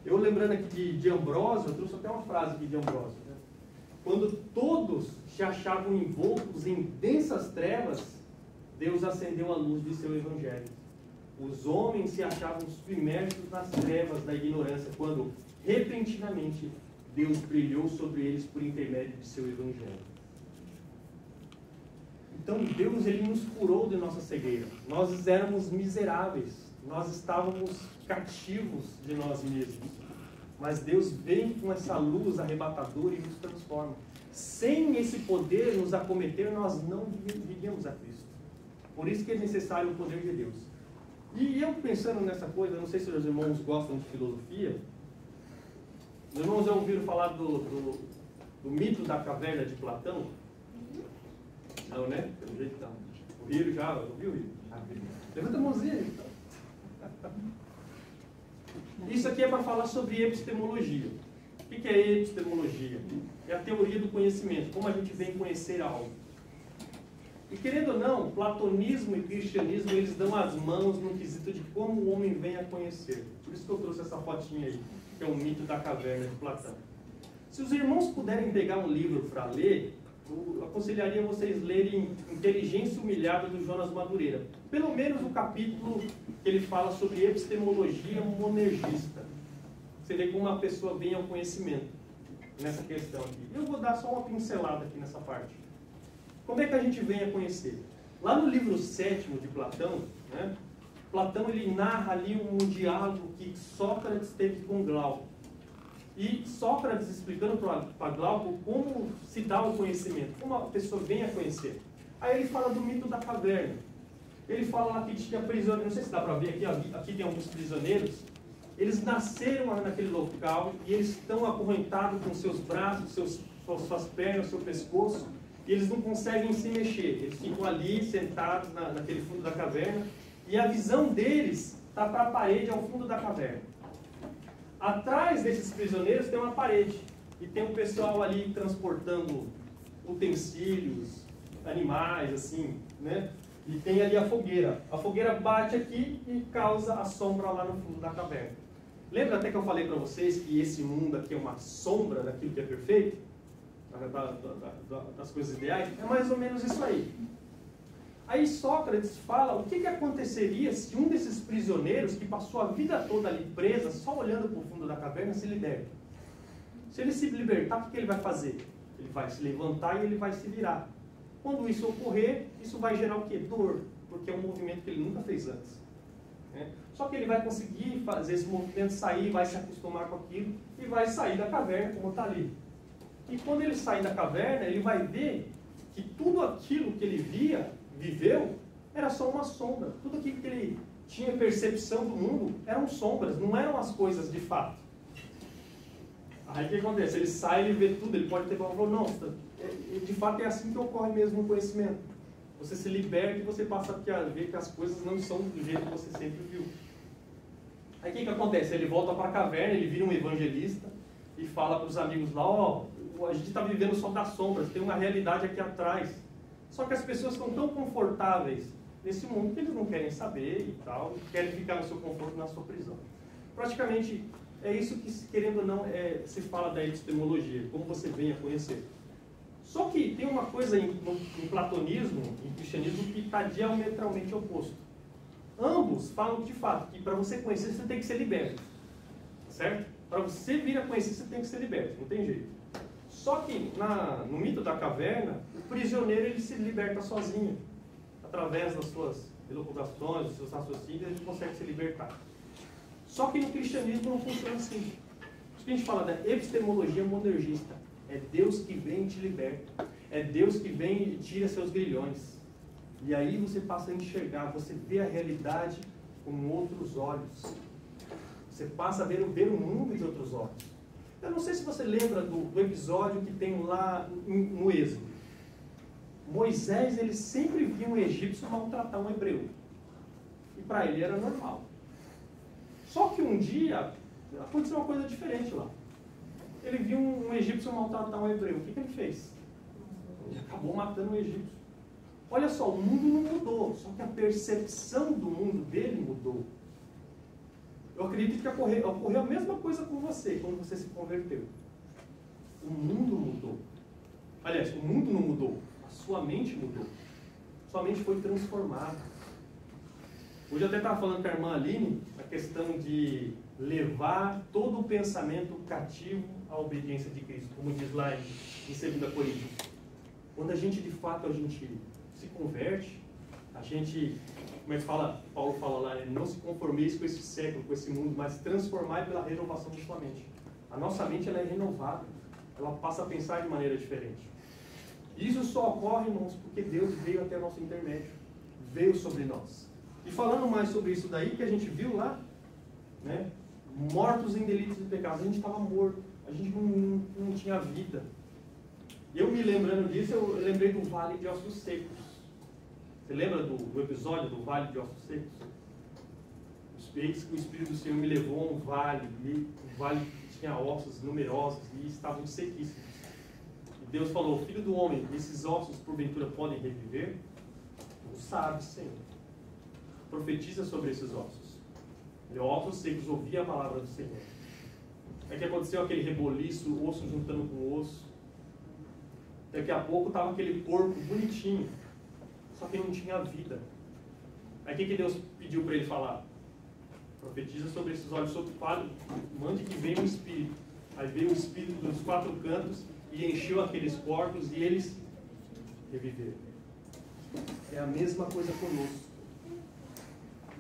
Eu lembrando aqui de Ambrósio, eu trouxe até uma frase aqui de Ambrósio. Né? Quando todos se achavam envoltos em densas trevas, Deus acendeu a luz de seu Evangelho. Os homens se achavam submersos nas trevas da ignorância, quando repentinamente Deus brilhou sobre eles por intermédio de seu Evangelho. Então Deus, Ele nos curou de nossa cegueira. Nós éramos miseráveis, nós estávamos cativos de nós mesmos. Mas Deus vem com essa luz arrebatadora e nos transforma. Sem esse poder nos acometer, nós não viríamos a Cristo. Por isso que é necessário o poder de Deus. E eu pensando nessa coisa, não sei se os irmãos gostam de filosofia. Os irmãos já ouviram falar do mito da caverna de Platão? Não, né? Pelo jeito não. O Rio já, ouviu o Rio? Levanta a mãozinha. Isso aqui é para falar sobre epistemologia. O que é epistemologia? É a teoria do conhecimento, como a gente vem conhecer algo. E querendo ou não, platonismo e cristianismo, eles dão as mãos no quesito de como o homem vem a conhecer. Por isso que eu trouxe essa fotinha aí, que é o mito da caverna de Platão. Se os irmãos puderem pegar um livro para ler, eu aconselharia vocês lerem Inteligência Humilhada, do Jonas Madureira. Pelo menos o capítulo que ele fala sobre epistemologia monergista. Você vê como uma pessoa vem ao conhecimento nessa questão aqui. Eu vou dar só uma pincelada aqui nessa parte. Como é que a gente vem a conhecer? Lá no livro 7º de Platão, né, Platão ele narra ali um diálogo que Sócrates teve com Glauco. E Sócrates explicando para Glauco como se dá o conhecimento, como a pessoa vem a conhecer. Aí ele fala do mito da caverna. Ele fala lá que tinha prisioneiros, não sei se dá para ver aqui tem alguns prisioneiros. Eles nasceram naquele local e eles estão acorrentados com seus braços, suas pernas, seu pescoço, e eles não conseguem se mexer. Eles ficam ali sentados naquele fundo da caverna e a visão deles está para a parede ao fundo da caverna. Atrás desses prisioneiros tem uma parede e tem um pessoal ali transportando utensílios, animais, assim, né? E tem ali a fogueira. A fogueira bate aqui e causa a sombra lá no fundo da caverna. Lembra até que eu falei para vocês que esse mundo aqui é uma sombra daquilo que é perfeito? Das coisas ideais? É mais ou menos isso aí. Aí Sócrates fala o que aconteceria se um desses prisioneiros, que passou a vida toda ali presa, só olhando para o fundo da caverna, se liberta. Se ele se libertar, o que ele vai fazer? Ele vai se levantar e ele vai se virar. Quando isso ocorrer, isso vai gerar o quê? Dor, porque é um movimento que ele nunca fez antes. Né? Só que ele vai conseguir fazer esse movimento sair, vai se acostumar com aquilo e vai sair da caverna como está ali. E quando ele sair da caverna, ele vai ver que tudo aquilo que ele viveu, era só uma sombra. Tudo aquilo que ele tinha percepção do mundo eram sombras, não eram as coisas de fato. Aí o que acontece? Ele sai, ele vê tudo, ele pode ter falado, não, de fato é assim que ocorre mesmo no conhecimento. Você se liberta e você passa a ver que as coisas não são do jeito que você sempre viu. Aí o que acontece? Ele volta para a caverna, ele vira um evangelista e fala para os amigos lá, a gente está vivendo só das sombras, tem uma realidade aqui atrás. Só que as pessoas estão tão confortáveis nesse mundo que eles não querem saber e tal, querem ficar no seu conforto, na sua prisão. Praticamente é isso que, querendo ou não, se fala da epistemologia, como você vem a conhecer. Só que tem uma coisa em platonismo, em cristianismo, que está diametralmente oposto. Ambos falam de fato que para você conhecer você tem que ser liberto. Certo? Para você vir a conhecer você tem que ser liberto, não tem jeito. Só que no mito da caverna, o prisioneiro ele se liberta sozinho. Através das suas elucubrações, dos seus raciocínios, ele consegue se libertar. Só que no cristianismo não funciona assim. Por isso que a gente fala da epistemologia monergista. É Deus que vem e te liberta. É Deus que vem e tira seus grilhões. E aí você passa a enxergar, você vê a realidade com outros olhos. Você passa a ver o mundo de outros olhos. Eu não sei se você lembra do episódio que tem lá no Êxodo. Moisés, ele sempre via um egípcio maltratar um hebreu. E para ele era normal. Só que um dia, aconteceu uma coisa diferente lá. Ele viu um egípcio maltratar um hebreu. O que ele fez? Ele acabou matando um egípcio. Olha só, o mundo não mudou, só que a percepção do mundo dele mudou. Eu acredito que ocorreu a mesma coisa com você, quando você se converteu. O mundo mudou. Aliás, o mundo não mudou, a sua mente mudou. Sua mente foi transformada. Hoje eu até estava falando com a irmã Aline, a questão de levar todo o pensamento cativo à obediência de Cristo, como diz lá em 2 Coríntios. Quando a gente, de fato, a gente se converte, a gente, como é que fala, Paulo fala lá, não se conformeis com esse século, com esse mundo, mas transformai pela renovação de sua mente. A nossa mente ela é renovada, ela passa a pensar de maneira diferente. Isso só ocorre, irmãos, porque Deus veio até o nosso intermédio, veio sobre nós. E falando mais sobre isso daí que a gente viu lá, né? Mortos em delitos e pecados, a gente estava morto, a gente não tinha vida. E eu me lembrando disso, eu lembrei do Vale de Ossos Secos. Você lembra do episódio do Vale de Ossos Secos? O Espírito do Senhor me levou a um vale, e o vale tinha ossos numerosos e estavam sequíssimos. E Deus falou, filho do homem, esses ossos porventura podem reviver? Tu sabes, Senhor. Profetiza sobre esses ossos. E ossos secos ouviam a palavra do Senhor. Aí que aconteceu aquele reboliço, osso juntando com osso. Daqui a pouco estava aquele porco bonitinho, só que não tinha vida. Aí o que Deus pediu para ele falar? Profetiza sobre esses olhos, mande que venha o Espírito. Aí veio o Espírito dos quatro cantos e encheu aqueles corpos e eles reviveram. É a mesma coisa conosco.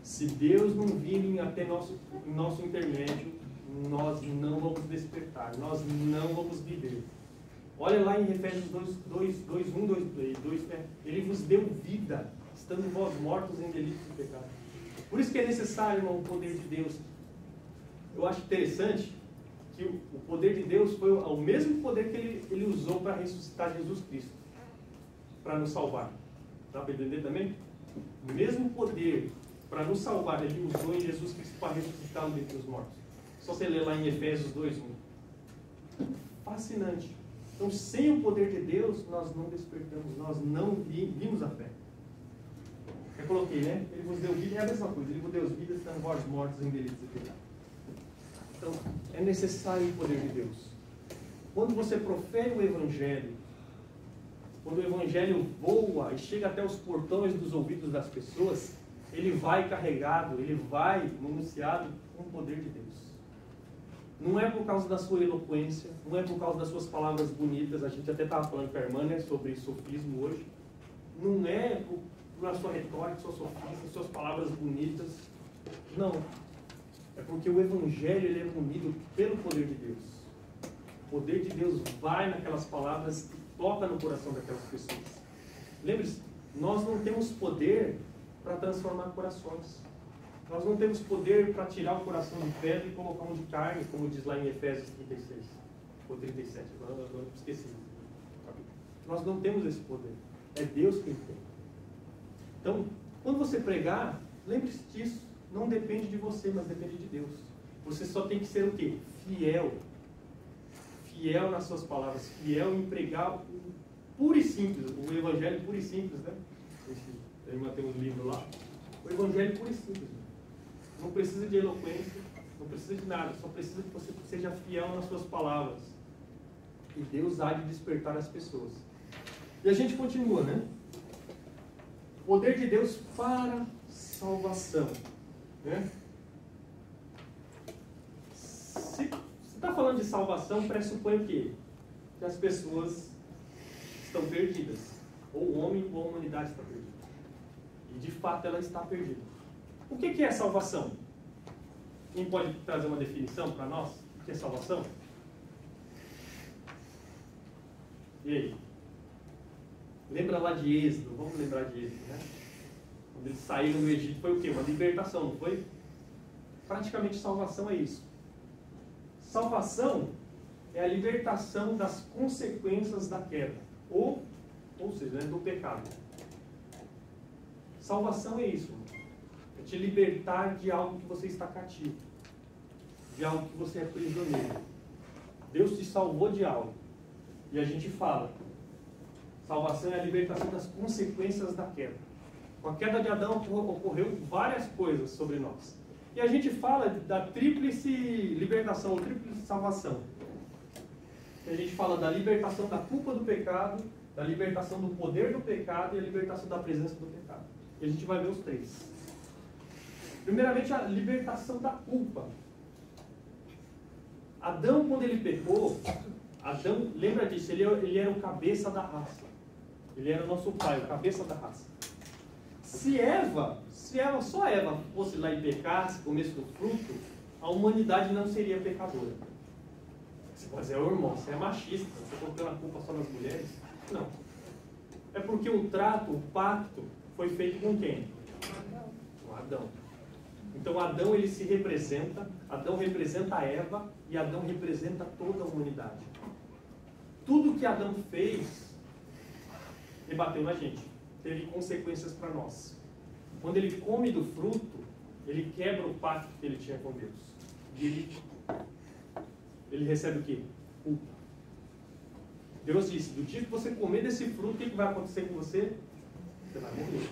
Se Deus não vir até nosso intermédio, nós não vamos despertar, nós não vamos viver. Olha lá em Efésios 2, 1, 2, ele vos deu vida, estando vós mortos em delitos e pecados. Por isso que é necessário, irmão, o poder de Deus. Eu acho interessante que o poder de Deus foi o mesmo poder que ele usou para ressuscitar Jesus Cristo, para nos salvar. Dá para entender também? O mesmo poder para nos salvar, ele usou em Jesus Cristo para ressuscitá-lo dentre os mortos. Só você ler lá em Efésios 2, 1. Fascinante. Então, sem o poder de Deus, nós não despertamos, nós não vimos a fé. Eu coloquei, né? Ele vos deu vida, é a mesma coisa. Ele vos deu vida, estando vós mortos em delitos e pecados. Então, é necessário o poder de Deus. Quando você profere o Evangelho, quando o Evangelho voa e chega até os portões dos ouvidos das pessoas, ele vai carregado, ele vai anunciado com o poder de Deus. Não é por causa da sua eloquência, não é por causa das suas palavras bonitas, a gente até estava falando com a irmã, né, sobre sofismo hoje. Não é por sua retórica, sua sofismo, suas palavras bonitas. Não. É porque o Evangelho ele é munido pelo poder de Deus. O poder de Deus vai naquelas palavras e toca no coração daquelas pessoas. Lembre-se, nós não temos poder para transformar corações. Nós não temos poder para tirar o coração de pedra e colocar um de carne, como diz lá em Efésios 36, ou 37, agora eu esqueci. Nós não temos esse poder. É Deus quem tem. Então, quando você pregar, lembre-se disso. Não depende de você, mas depende de Deus. Você só tem que ser o quê? Fiel. Fiel nas suas palavras. Fiel em pregar o puro e simples. O Evangelho puro e simples, né? A irmã tem um livro lá. O Evangelho puro e simples. Não precisa de eloquência, não precisa de nada, só precisa que você seja fiel nas suas palavras. E Deus há de despertar as pessoas. E a gente continua, né? O poder de Deus para salvação. Né? Se está falando de salvação, pressupõe o quê? Que as pessoas estão perdidas. Ou o homem ou a humanidade está perdida. E de fato ela está perdida. O que é salvação? Quem pode trazer uma definição para nós? O que é salvação? E aí? Lembra lá de Êxodo? Vamos lembrar de Êxodo, né? Quando eles saíram do Egito, foi o quê? Uma libertação, não foi? Praticamente salvação é isso. Salvação é a libertação das consequências da queda. Ou seja, né, do pecado. Salvação é isso. É te libertar de algo que você está cativo. De algo que você é prisioneiro. Deus te salvou de algo. E a gente fala, salvação é a libertação das consequências da queda. Com a queda de Adão ocorreu várias coisas sobre nós. E a gente fala da tríplice libertação, ou tríplice salvação. A gente fala da libertação da culpa do pecado, da libertação do poder do pecado e a libertação da presença do pecado. E a gente vai ver os três. Primeiramente, a libertação da culpa. Adão, quando ele pecou, Adão, lembra disso, ele era o cabeça da raça. Ele era o nosso pai, o cabeça da raça. Só Eva fosse lá e pecasse, comesse do fruto, a humanidade não seria pecadora. Mas irmão, você é machista, você está colocando a culpa só nas mulheres? Não. É porque o trato, o pacto, foi feito com quem? Com Adão. Então Adão ele se representa, Adão representa a Eva e Adão representa toda a humanidade. Tudo que Adão fez, ele bateu na gente, teve consequências para nós. Quando ele come do fruto, ele quebra o pacto que ele tinha com Deus. E ele recebe o quê? Culpa. Deus disse, do dia que você comer desse fruto, o que vai acontecer com você? Você vai morrer.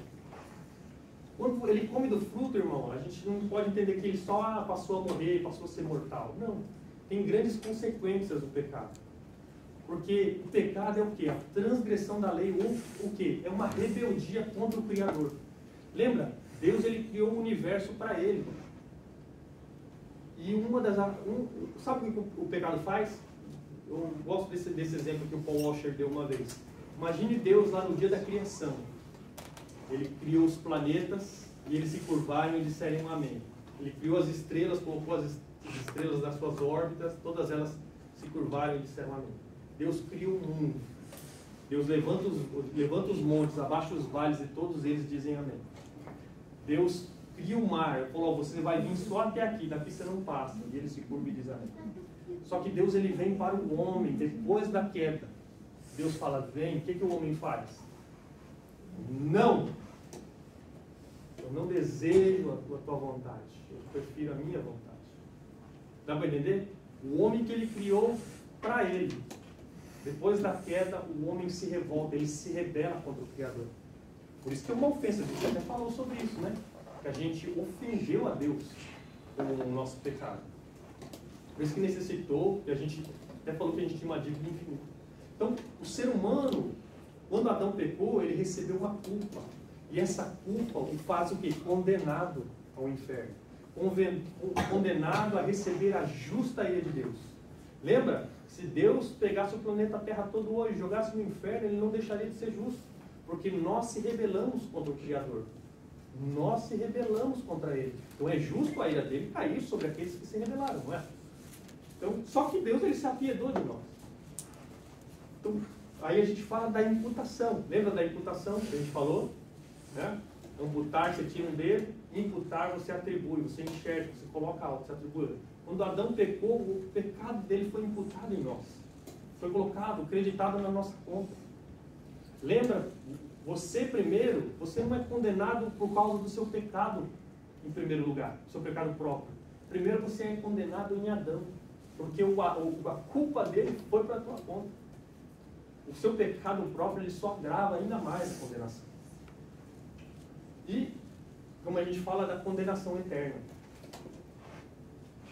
Quando ele come do fruto, irmão, a gente não pode entender que ele só passou a morrer, passou a ser mortal. Não. Tem grandes consequências do pecado. Porque o pecado é o quê? A transgressão da lei, ou o quê? É uma rebeldia contra o Criador. Lembra? Deus ele criou o universo para ele. E sabe o que o pecado faz? Eu gosto desse exemplo que o Paul Washer deu uma vez. Imagine Deus lá no dia da criação. Ele criou os planetas e eles se curvaram e disseram um amém. Ele criou as estrelas, colocou as estrelas nas suas órbitas, todas elas se curvaram e disseram amém. Deus cria o mundo. Deus levanta os montes, abaixa os vales e todos eles dizem amém. Deus cria o mar, falou, você vai vir só até aqui, daqui você não passa. E ele se curva e diz amém. Só que Deus ele vem para o homem depois da queda. Deus fala, vem, o que o homem faz? Não! Eu não desejo a tua vontade, eu prefiro a minha vontade. Dá para entender? O homem que ele criou para ele. Depois da queda, o homem se revolta, ele se rebela contra o Criador. Por isso que é uma ofensa, a gente até falou sobre isso, né? Que a gente ofendeu a Deus com o nosso pecado. Por isso que necessitou, e a gente até falou que a gente tinha uma dívida infinita. Então, o ser humano, quando Adão pecou, ele recebeu uma culpa. E essa culpa o faz o quê? Condenado ao inferno. Condenado a receber a justa ira de Deus. Lembra? Se Deus pegasse o planeta Terra todo hoje e jogasse no inferno, ele não deixaria de ser justo. Porque nós se rebelamos contra o Criador. Nós se rebelamos contra ele. Então é justo a ira dele cair sobre aqueles que se rebelaram, não é? Então, só que Deus ele se apiedou de nós. Então, aí a gente fala da imputação. Lembra da imputação que a gente falou? Né? Amputar, você tira um dedo. Imputar, você atribui, você enxerga, você coloca alto, você atribui. Quando Adão pecou, o pecado dele foi imputado em nós. Foi colocado, acreditado na nossa conta. Lembra? Você primeiro, você não é condenado por causa do seu pecado, em primeiro lugar, do seu pecado próprio. Primeiro você é condenado em Adão, porque a culpa dele foi para a tua conta. O seu pecado próprio, ele só agrava ainda mais a condenação. E, como a gente fala da condenação eterna,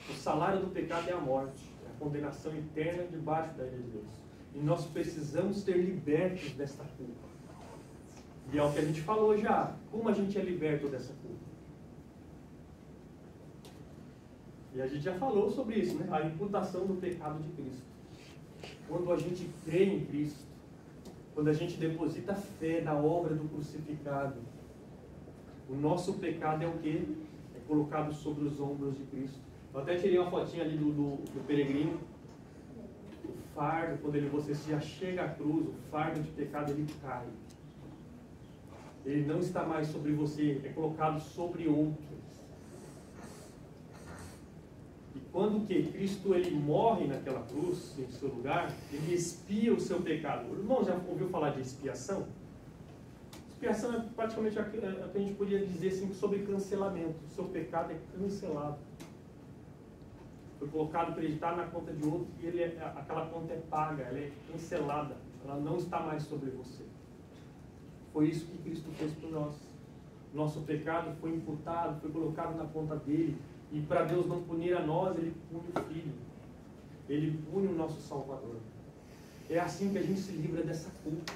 o salário do pecado é a morte, é a condenação eterna debaixo da ira de Deus. E nós precisamos ser libertos desta culpa. E é o que a gente falou já. Como a gente é liberto dessa culpa? E a gente já falou sobre isso, né? A imputação do pecado de Cristo. Quando a gente crê em Cristo, quando a gente deposita fé na obra do crucificado, o nosso pecado é o quê? É colocado sobre os ombros de Cristo. Eu até tirei uma fotinha ali do peregrino. O fardo, quando você já chega à cruz, o fardo de pecado ele cai. Ele não está mais sobre você, é colocado sobre outros. E quando que Cristo ele morre naquela cruz, em seu lugar, ele expia o seu pecado. O irmão já ouviu falar de expiação? Expiação é praticamente o que a gente podia dizer assim, sobre cancelamento. O seu pecado é cancelado. Foi colocado, acreditado na conta de outro e aquela conta é paga, ela é cancelada. Ela não está mais sobre você. Foi isso que Cristo fez por nós. Nosso pecado foi imputado, foi colocado na conta dele. E para Deus não punir a nós, ele pune o Filho. Ele pune o nosso Salvador. É assim que a gente se livra dessa culpa.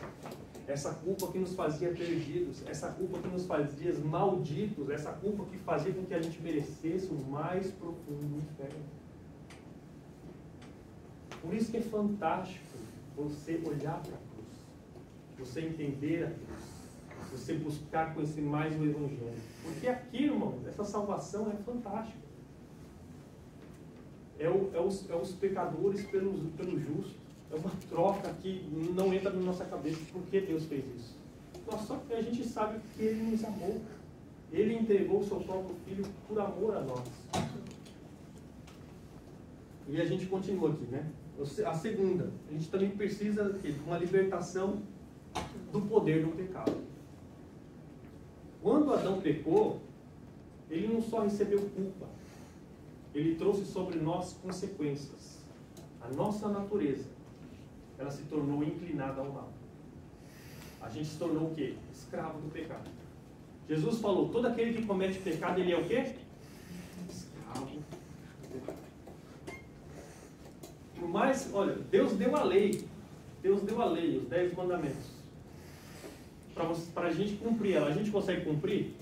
Essa culpa que nos fazia perdidos, essa culpa que nos fazia malditos, essa culpa que fazia com que a gente merecesse o mais profundo inferno. Por isso que é fantástico você olhar para a cruz. você entender a Deus, você buscar conhecer mais o Evangelho. Porque aqui, irmão, essa salvação é fantástica. É os pecadores pelo justo. É uma troca que não entra na nossa cabeça. Por que Deus fez isso? Só que a gente sabe que Ele nos amou. Ele entregou o seu próprio Filho por amor a nós. E a gente continua aqui, né? A segunda, a gente também precisa de uma libertação do poder do pecado. Quando Adão pecou, ele não só recebeu culpa, ele trouxe sobre nós consequências. A nossa natureza, ela se tornou inclinada ao mal. A gente se tornou o quê? Escravo do pecado. Jesus falou, todo aquele que comete pecado, ele é o quê? Escravo do pecado. Por mais, olha, Deus deu a lei. Deus deu a lei, os 10 mandamentos. Para a gente cumprir ela. A gente consegue cumprir?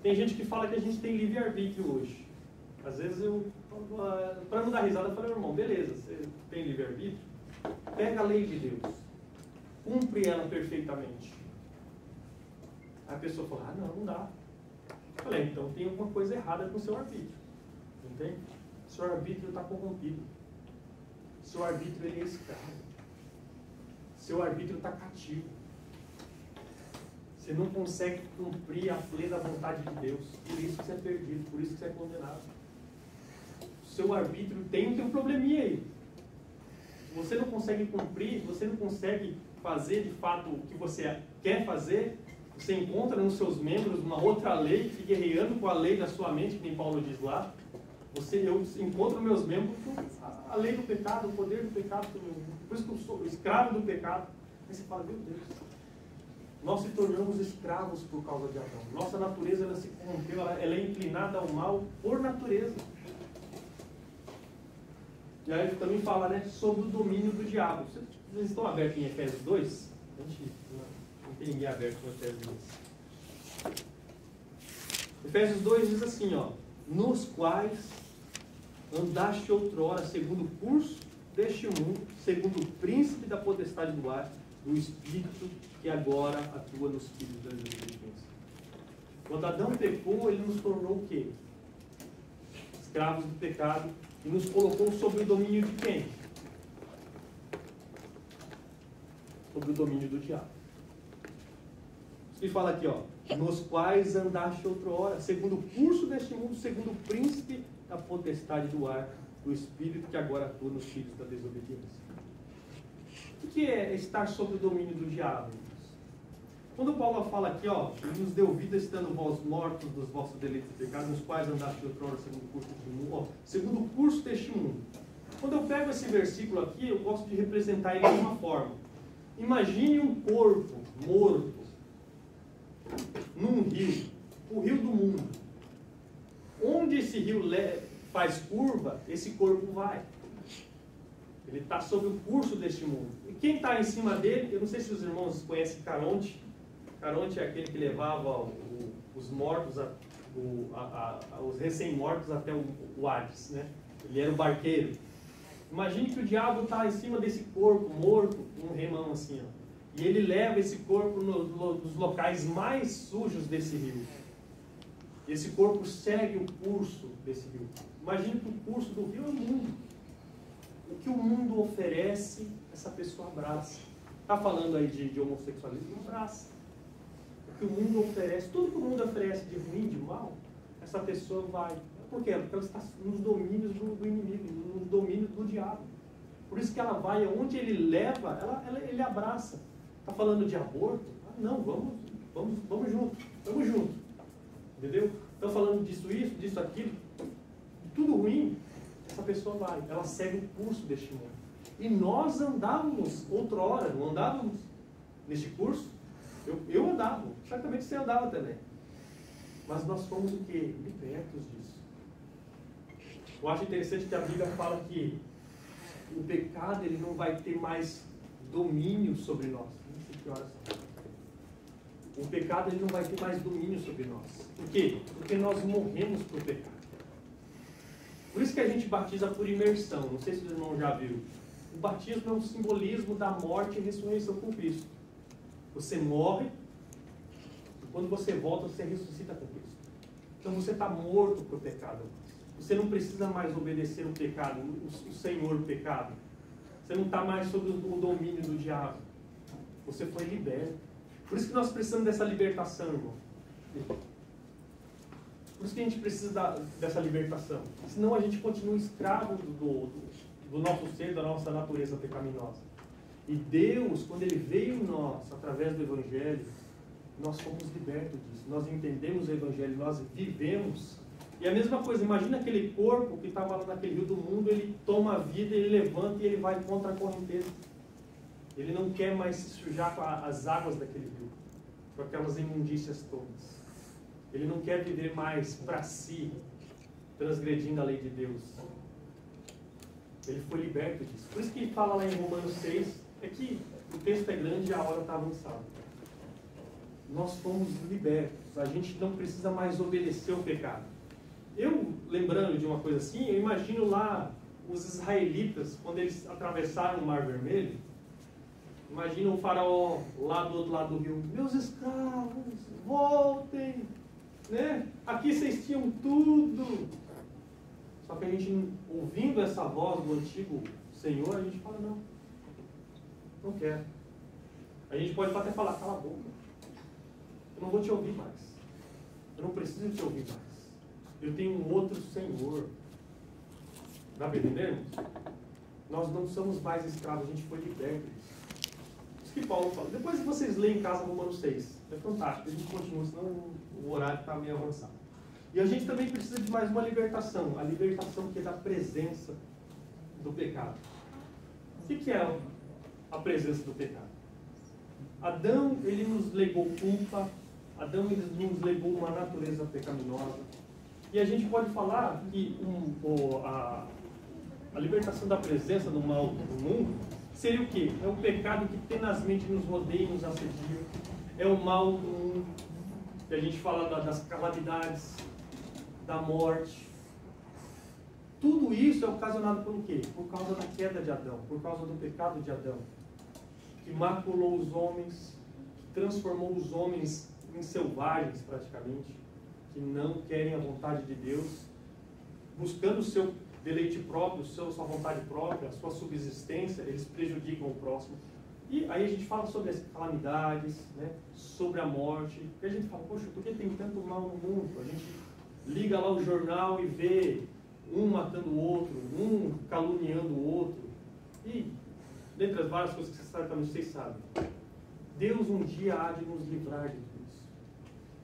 Tem gente que fala que a gente tem livre-arbítrio hoje. Às vezes para não dar risada, eu falei, irmão, beleza, você tem livre-arbítrio? Pega a lei de Deus. Cumpre ela perfeitamente. Aí a pessoa fala, não dá. Eu falei, então tem alguma coisa errada com o seu arbítrio. Entende? O seu arbítrio está corrompido. O seu arbítrio ele é escravo. O seu arbítrio está cativo. Você não consegue cumprir a plena vontade de Deus. Por isso que você é perdido, por isso que você é condenado. O seu arbítrio tem um probleminha aí. Se você não consegue cumprir, você não consegue fazer de fato o que você quer fazer, você encontra nos seus membros uma outra lei que fica guerreando com a lei da sua mente, que nem Paulo diz lá. Eu encontro meus membros com a lei do pecado, o poder do pecado. Por isso que eu sou escravo do pecado. Aí você fala, meu Deus, nós se tornamos escravos por causa de Adão. Nossa natureza ela se corrompeu, ela é inclinada ao mal por natureza. E aí ele também fala, né, sobre o domínio do diabo. Vocês estão abertos em Efésios 2? Não tem ninguém aberto com Efésios 2. Efésios 2 diz assim, ó, nos quais andaste outrora segundo o curso deste mundo, segundo o príncipe da potestade do ar, do espírito que agora atua nos filhos da desobediência. Quando Adão pecou, ele nos tornou o quê? Escravos do pecado e nos colocou sob o domínio de quem? Sob o domínio do diabo. Ele fala aqui, ó, nos quais andaste outrora, segundo o curso deste mundo, segundo o príncipe da potestade do ar, do espírito que agora atua nos filhos da desobediência. O que é estar sob o domínio do diabo? Quando Paulo fala aqui, ó, ele nos deu vida estando vós mortos dos vossos delitos e pecados, nos quais andaste outrora segundo o curso deste mundo, ó, segundo o curso deste mundo. Quando eu pego esse versículo aqui, eu gosto de representar ele de uma forma. Imagine um corpo morto num rio, o rio do mundo. Onde esse rio faz curva, esse corpo vai. Ele está sob o curso deste mundo. E quem está em cima dele, eu não sei se os irmãos conhecem Caronte. Caronte é aquele que levava os mortos, os recém-mortos até o Hades, né? Ele era o barqueiro. Imagine que o diabo está em cima desse corpo morto, um remão assim, ó. E ele leva esse corpo nos locais mais sujos desse rio. Esse corpo segue o curso desse rio. Imagine que o curso do rio é o mundo. O que o mundo oferece, essa pessoa abraça. Está falando aí de homossexualismo? Abraça. O que o mundo oferece, tudo que o mundo oferece de ruim, de mal, essa pessoa vai. Por quê? Porque ela está nos domínios do inimigo, nos domínios do diabo. Por isso que ela vai, onde ele leva, ele abraça. Está falando de aborto? Ah, não, vamos junto. Vamos junto. Entendeu? Estão falando disso, aquilo. Tudo ruim, essa pessoa vai. Ela segue o curso deste mundo. E nós andávamos outrora, não andávamos neste curso? Eu andava. Certamente você andava também. Mas nós fomos o quê? Libertos disso. Eu acho interessante que a Bíblia fala que o pecado ele não vai ter mais domínio sobre nós. Não sei que horas são. O pecado ele não vai ter mais domínio sobre nós. Por quê? Porque nós morremos por pecado. Por isso que a gente batiza por imersão. Não sei se os irmãos já viram. O batismo é um simbolismo da morte e ressurreição com Cristo. Você morre, e quando você volta, você ressuscita com Cristo. Então você está morto para o pecado. Você não precisa mais obedecer o pecado, o Senhor o pecado. Você não está mais sob o domínio do diabo. Você foi liberto. Por isso que nós precisamos dessa libertação, irmão. Por isso que a gente precisa dessa libertação. Senão a gente continua escravo do nosso ser, da nossa natureza pecaminosa. E Deus, quando Ele veio em nós, através do Evangelho, nós fomos libertos disso. Nós entendemos o Evangelho, nós vivemos. E a mesma coisa, imagina aquele corpo que estava lá naquele rio do mundo, ele toma a vida, ele levanta e ele vai contra a correnteza. Ele não quer mais se sujar com as águas daquele rio, com aquelas imundícias todas. Ele não quer viver mais para si, transgredindo a lei de Deus. Ele foi liberto disso. Por isso que fala lá em Romanos 6, é que o texto é grande e a hora está avançada. Nós fomos libertos. A gente não precisa mais obedecer ao pecado. Eu, lembrando de uma coisa assim, eu imagino lá os israelitas, quando eles atravessaram o Mar Vermelho. Imagina o faraó lá do outro lado do rio. Meus escravos, voltem! Né? Aqui vocês tinham tudo. Só que a gente, ouvindo essa voz do antigo Senhor, a gente fala, não quero. A gente pode até falar, cala a boca. Eu não vou te ouvir mais. Eu não preciso te ouvir mais. Eu tenho um outro Senhor. Dá para entender? Nós não somos mais escravos, a gente foi liberto disso. Isso que Paulo fala. Depois vocês leem em casa Romanos 6. É fantástico. A gente continua, senão o horário está meio avançado. E a gente também precisa de mais uma libertação. A libertação que é da presença do pecado. O que é a presença do pecado? Adão, ele nos legou culpa. Adão, ele nos legou uma natureza pecaminosa. E a gente pode falar que a libertação da presença do mal do mundo seria o quê? É o pecado que tenazmente nos rodeia e nos assedia. É o mal do mundo, que a gente fala das calamidades, da morte. Tudo isso é ocasionado por quê? Por causa da queda de Adão, por causa do pecado de Adão, que maculou os homens, que transformou os homens em selvagens praticamente, que não querem a vontade de Deus, buscando o seu deleite próprio, sua vontade própria, a sua subsistência, eles prejudicam o próximo. E aí a gente fala sobre as calamidades, né, sobre a morte, e a gente fala, poxa, por que tem tanto mal no mundo? A gente liga lá o jornal e vê um matando o outro, um caluniando o outro, e dentre as várias coisas que vocês sabem, Deus um dia há de nos livrar de tudo isso.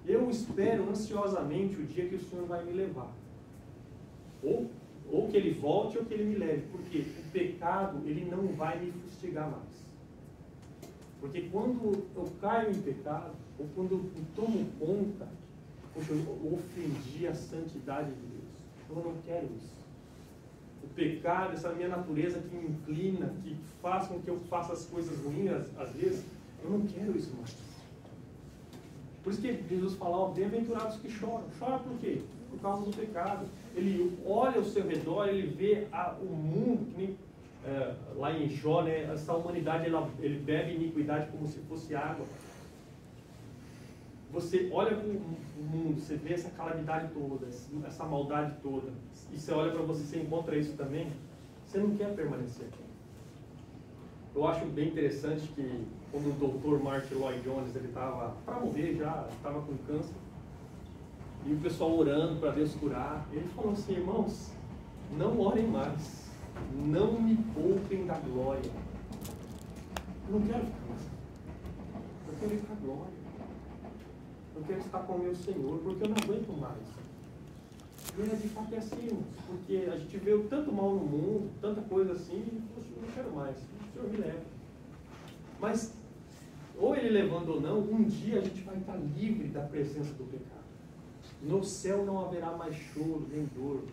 Eu espero ansiosamente o dia que o Senhor vai me levar. Ou que Ele volte ou que Ele me leve. Porque o pecado, ele não vai me fustigar mais. Porque quando eu caio em pecado, ou quando eu tomo conta, poxa, eu ofendi a santidade de Deus. Eu não quero isso. O pecado, essa minha natureza que me inclina, que faz com que eu faça as coisas ruins, às vezes, eu não quero isso mais. Por isso que Jesus fala, ó, bem-aventurados que choram. Chora por quê? Por causa do pecado. Ele olha ao seu redor, ele vê o mundo, que nem lá em Jó, né, essa humanidade, ele bebe iniquidade como se fosse água. Você olha para o mundo, você vê essa calamidade toda, essa maldade toda, e você olha para você encontra isso também, você não quer permanecer aqui. Eu acho bem interessante que quando o Dr. Martin Lloyd Jones, ele estava para morrer já, estava com câncer, e o pessoal orando para Deus curar, ele falou assim, irmãos, não orem mais, não me poupem da glória. Eu não quero ficar mais, eu quero ir para a glória. Eu quero estar com o meu Senhor, porque eu não aguento mais. E de fato é assim, porque a gente vê tanto mal no mundo, tanta coisa assim, e poxa, eu não quero mais, o Senhor me leva. Mas, ou Ele levando ou não, um dia a gente vai estar livre da presença do pecado. No céu não haverá mais choro, nem dor,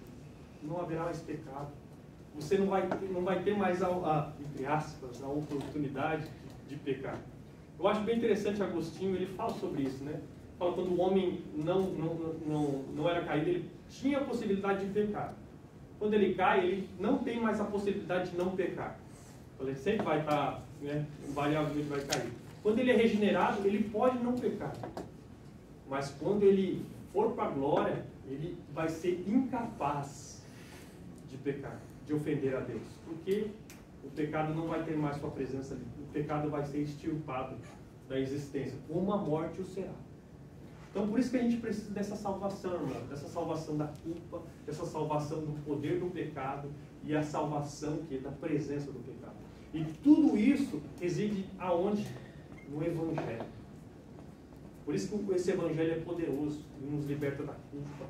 não haverá mais pecado. Você não vai ter mais, entre aspas, a oportunidade de pecar. Eu acho bem interessante Agostinho, ele fala sobre isso, né? Fala quando o homem não era caído, ele tinha a possibilidade de pecar. Quando ele cai, ele não tem mais a possibilidade de não pecar. Ele sempre vai estar, né, invariavelmente vai cair. Quando ele é regenerado, ele pode não pecar. Mas quando ele for para a glória, ele vai ser incapaz de pecar, de ofender a Deus. Porque o pecado não vai ter mais sua presença ali. O pecado vai ser extirpado da existência, como a morte o será. Então, por isso que a gente precisa dessa salvação, irmão, dessa salvação da culpa, dessa salvação do poder do pecado e a salvação que é da presença do pecado. E tudo isso reside aonde? No Evangelho. Por isso que esse Evangelho é poderoso. Ele nos liberta da culpa,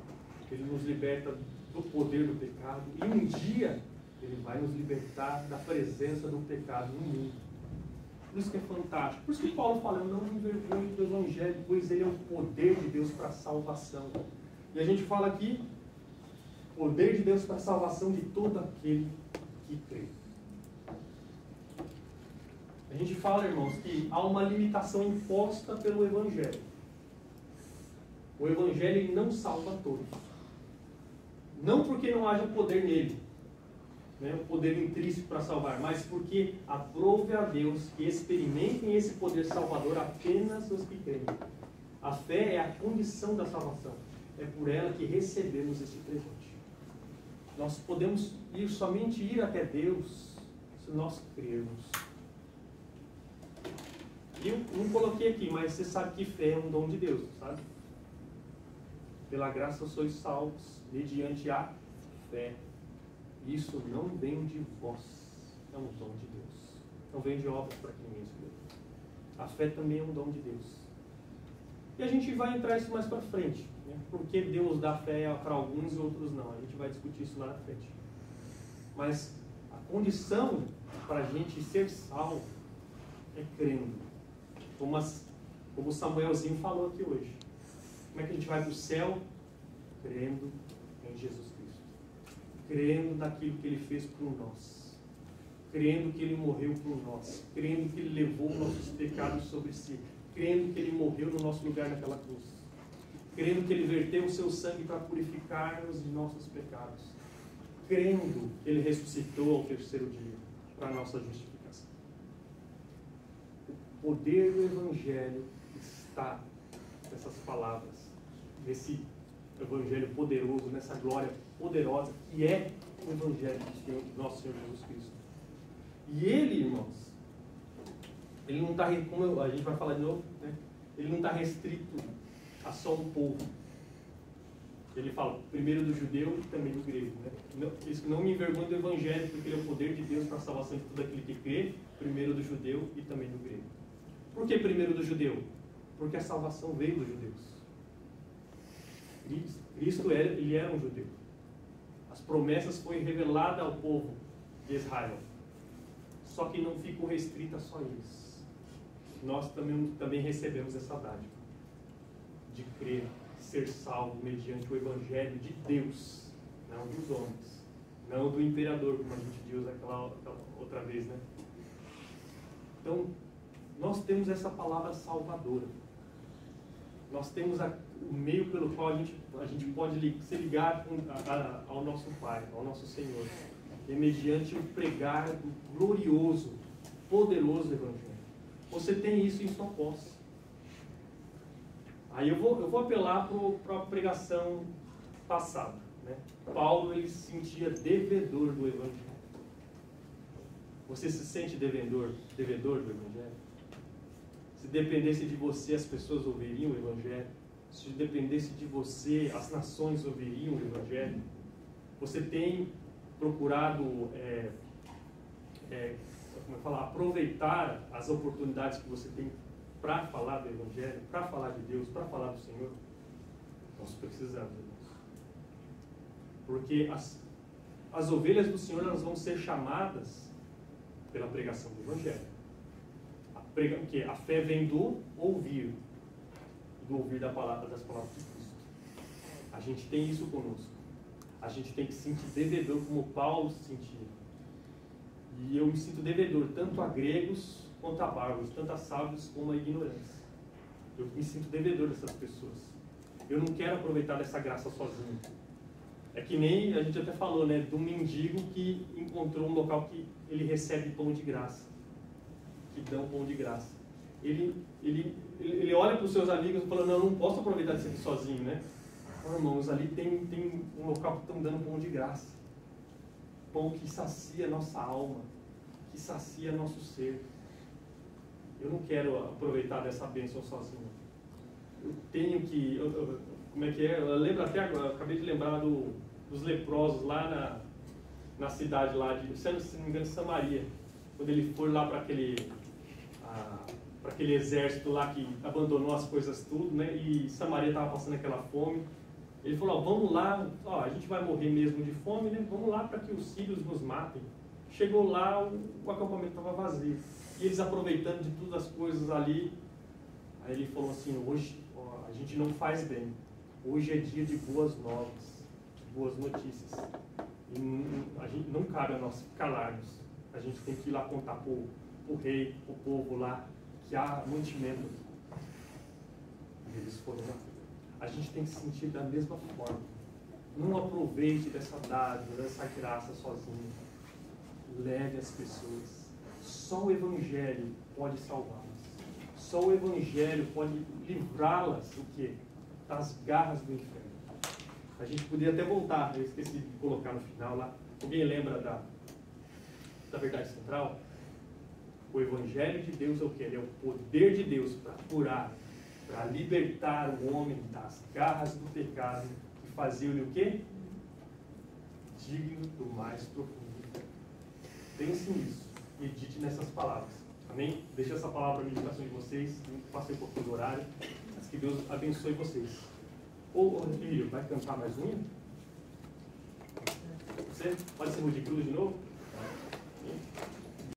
ele nos liberta do poder do pecado. E um dia ele vai nos libertar da presença do pecado no mundo. Por isso que é fantástico. Por isso que Paulo fala, eu não me envergonho do Evangelho, pois ele é o poder de Deus para a salvação. E a gente fala aqui, poder de Deus para a salvação de todo aquele que crê. A gente fala, irmãos, que há uma limitação imposta pelo Evangelho. O Evangelho ele não salva todos. Não porque não haja poder nele, né, o poder intrínseco para salvar, mas porque aprove a Deus que experimentem esse poder salvador apenas os que creem. A fé é a condição da salvação. É por ela que recebemos esse presente. Nós podemos somente ir até Deus se nós crermos. E eu não coloquei aqui, mas você sabe que fé é um dom de Deus, sabe? Pela graça sois salvos, mediante a fé. Isso não vem de vós, é um dom de Deus. Não vem de obras para que ninguém se dê. A fé também é um dom de Deus. E a gente vai entrar isso mais para frente, né? Porque Deus dá fé para alguns e outros não. A gente vai discutir isso lá na frente. Mas a condição para a gente ser salvo é crendo. Como o Samuelzinho falou aqui hoje. Como é que a gente vai para o céu? Crendo em Jesus Cristo. Crendo naquilo que Ele fez por nós. Crendo que Ele morreu por nós. Crendo que Ele levou nossos pecados sobre si. Crendo que Ele morreu no nosso lugar naquela cruz. Crendo que Ele verteu o seu sangue para purificar-nos de nossos pecados. Crendo que Ele ressuscitou ao terceiro dia para a nossa justificação. O poder do Evangelho está nessas palavras, nesse Evangelho poderoso, nessa glória poderosa que é o Evangelho do nosso Senhor Jesus Cristo. E Ele, irmãos, Ele não está, como a gente vai falar de novo, né? Ele não está restrito a só um povo. Ele fala, primeiro do judeu e também do grego. Né? Isso não me envergonha do Evangelho, porque ele é o poder de Deus para a salvação de todo aquele que crê, primeiro do judeu e também do grego. Por que primeiro do judeu? Porque a salvação veio dos judeus. Cristo ele era um judeu. As promessas foram reveladas ao povo de Israel. Só que não ficou restrita só a eles. Nós também recebemos essa dádiva de crer, ser salvo mediante o Evangelho de Deus, não dos homens, não do imperador, como a gente viu aquela outra vez, né? Então, nós temos essa palavra salvadora. Nós temos o meio pelo qual a gente pode se ligar ao nosso Pai, ao nosso Senhor. É mediante o pregar do glorioso, poderoso Evangelho. Você tem isso em sua posse. Aí eu vou apelar para a pregação passada. Né? Paulo ele se sentia devedor do Evangelho. Você se sente devedor do Evangelho? Se dependesse de você, as pessoas ouviriam o Evangelho. Se dependesse de você, as nações ouviriam o Evangelho. Você tem procurado aproveitar as oportunidades que você tem para falar do Evangelho, para falar de Deus, para falar do Senhor? Nós precisamos, irmãos. Porque as ovelhas do Senhor elas vão ser chamadas pela pregação do Evangelho. Porque a fé vem do ouvir das palavras de Cristo. A gente tem isso conosco. A gente tem que se sentir devedor como Paulo se sentia. E eu me sinto devedor tanto a gregos quanto a bárbaros, tanto a sábios como a ignorância. Eu me sinto devedor dessas pessoas. Eu não quero aproveitar dessa graça sozinho. É que nem a gente até falou, né, do mendigo que encontrou um local que ele recebe pão de graça. Que dão pão de graça. ele olha para os seus amigos e fala, não posso aproveitar de ser sozinho, né? Oh, irmãos, ali tem um local que estão dando pão de graça. Pão que sacia nossa alma, que sacia nosso ser. Eu não quero aproveitar dessa bênção sozinho. Eu tenho que... como é que é? Eu lembro até agora, acabei de lembrar dos leprosos lá na cidade lá de, se não me engano, Samaria. Quando ele foi lá para aquele exército lá que abandonou as coisas tudo, né? E Samaria estava passando aquela fome. Ele falou, vamos lá, a gente vai morrer mesmo de fome, né? Vamos lá para que os sírios nos matem. Chegou lá, o acampamento estava vazio. E eles aproveitando de todas as coisas ali. Aí ele falou assim, hoje a gente não faz bem. Hoje é dia de boas novas, de boas notícias. E a gente, não cabe a nós calarmos. A gente tem que ir lá contar para o rei, para o povo lá, que há mantimento. E eles foram lá. A gente tem que se sentir da mesma forma. Não aproveite dessa dádiva, dessa graça sozinho. Leve as pessoas. Só o Evangelho pode salvá-las. Só o Evangelho pode livrá-las do quê? Das garras do inferno. A gente poderia até voltar, eu esqueci de colocar no final lá. Alguém lembra da verdade central? O Evangelho de Deus é o quê? Ele é o poder de Deus para curar, para libertar o homem das garras do pecado e fazer-lhe o quê? Digno do mais profundo. Pense nisso, medite nessas palavras. Amém? Deixe essa palavra na meditação de vocês. Passei um pouquinho do horário, mas que Deus abençoe vocês. Ô, filho, vai cantar mais um hino? Você? Pode ser o de cruz de novo?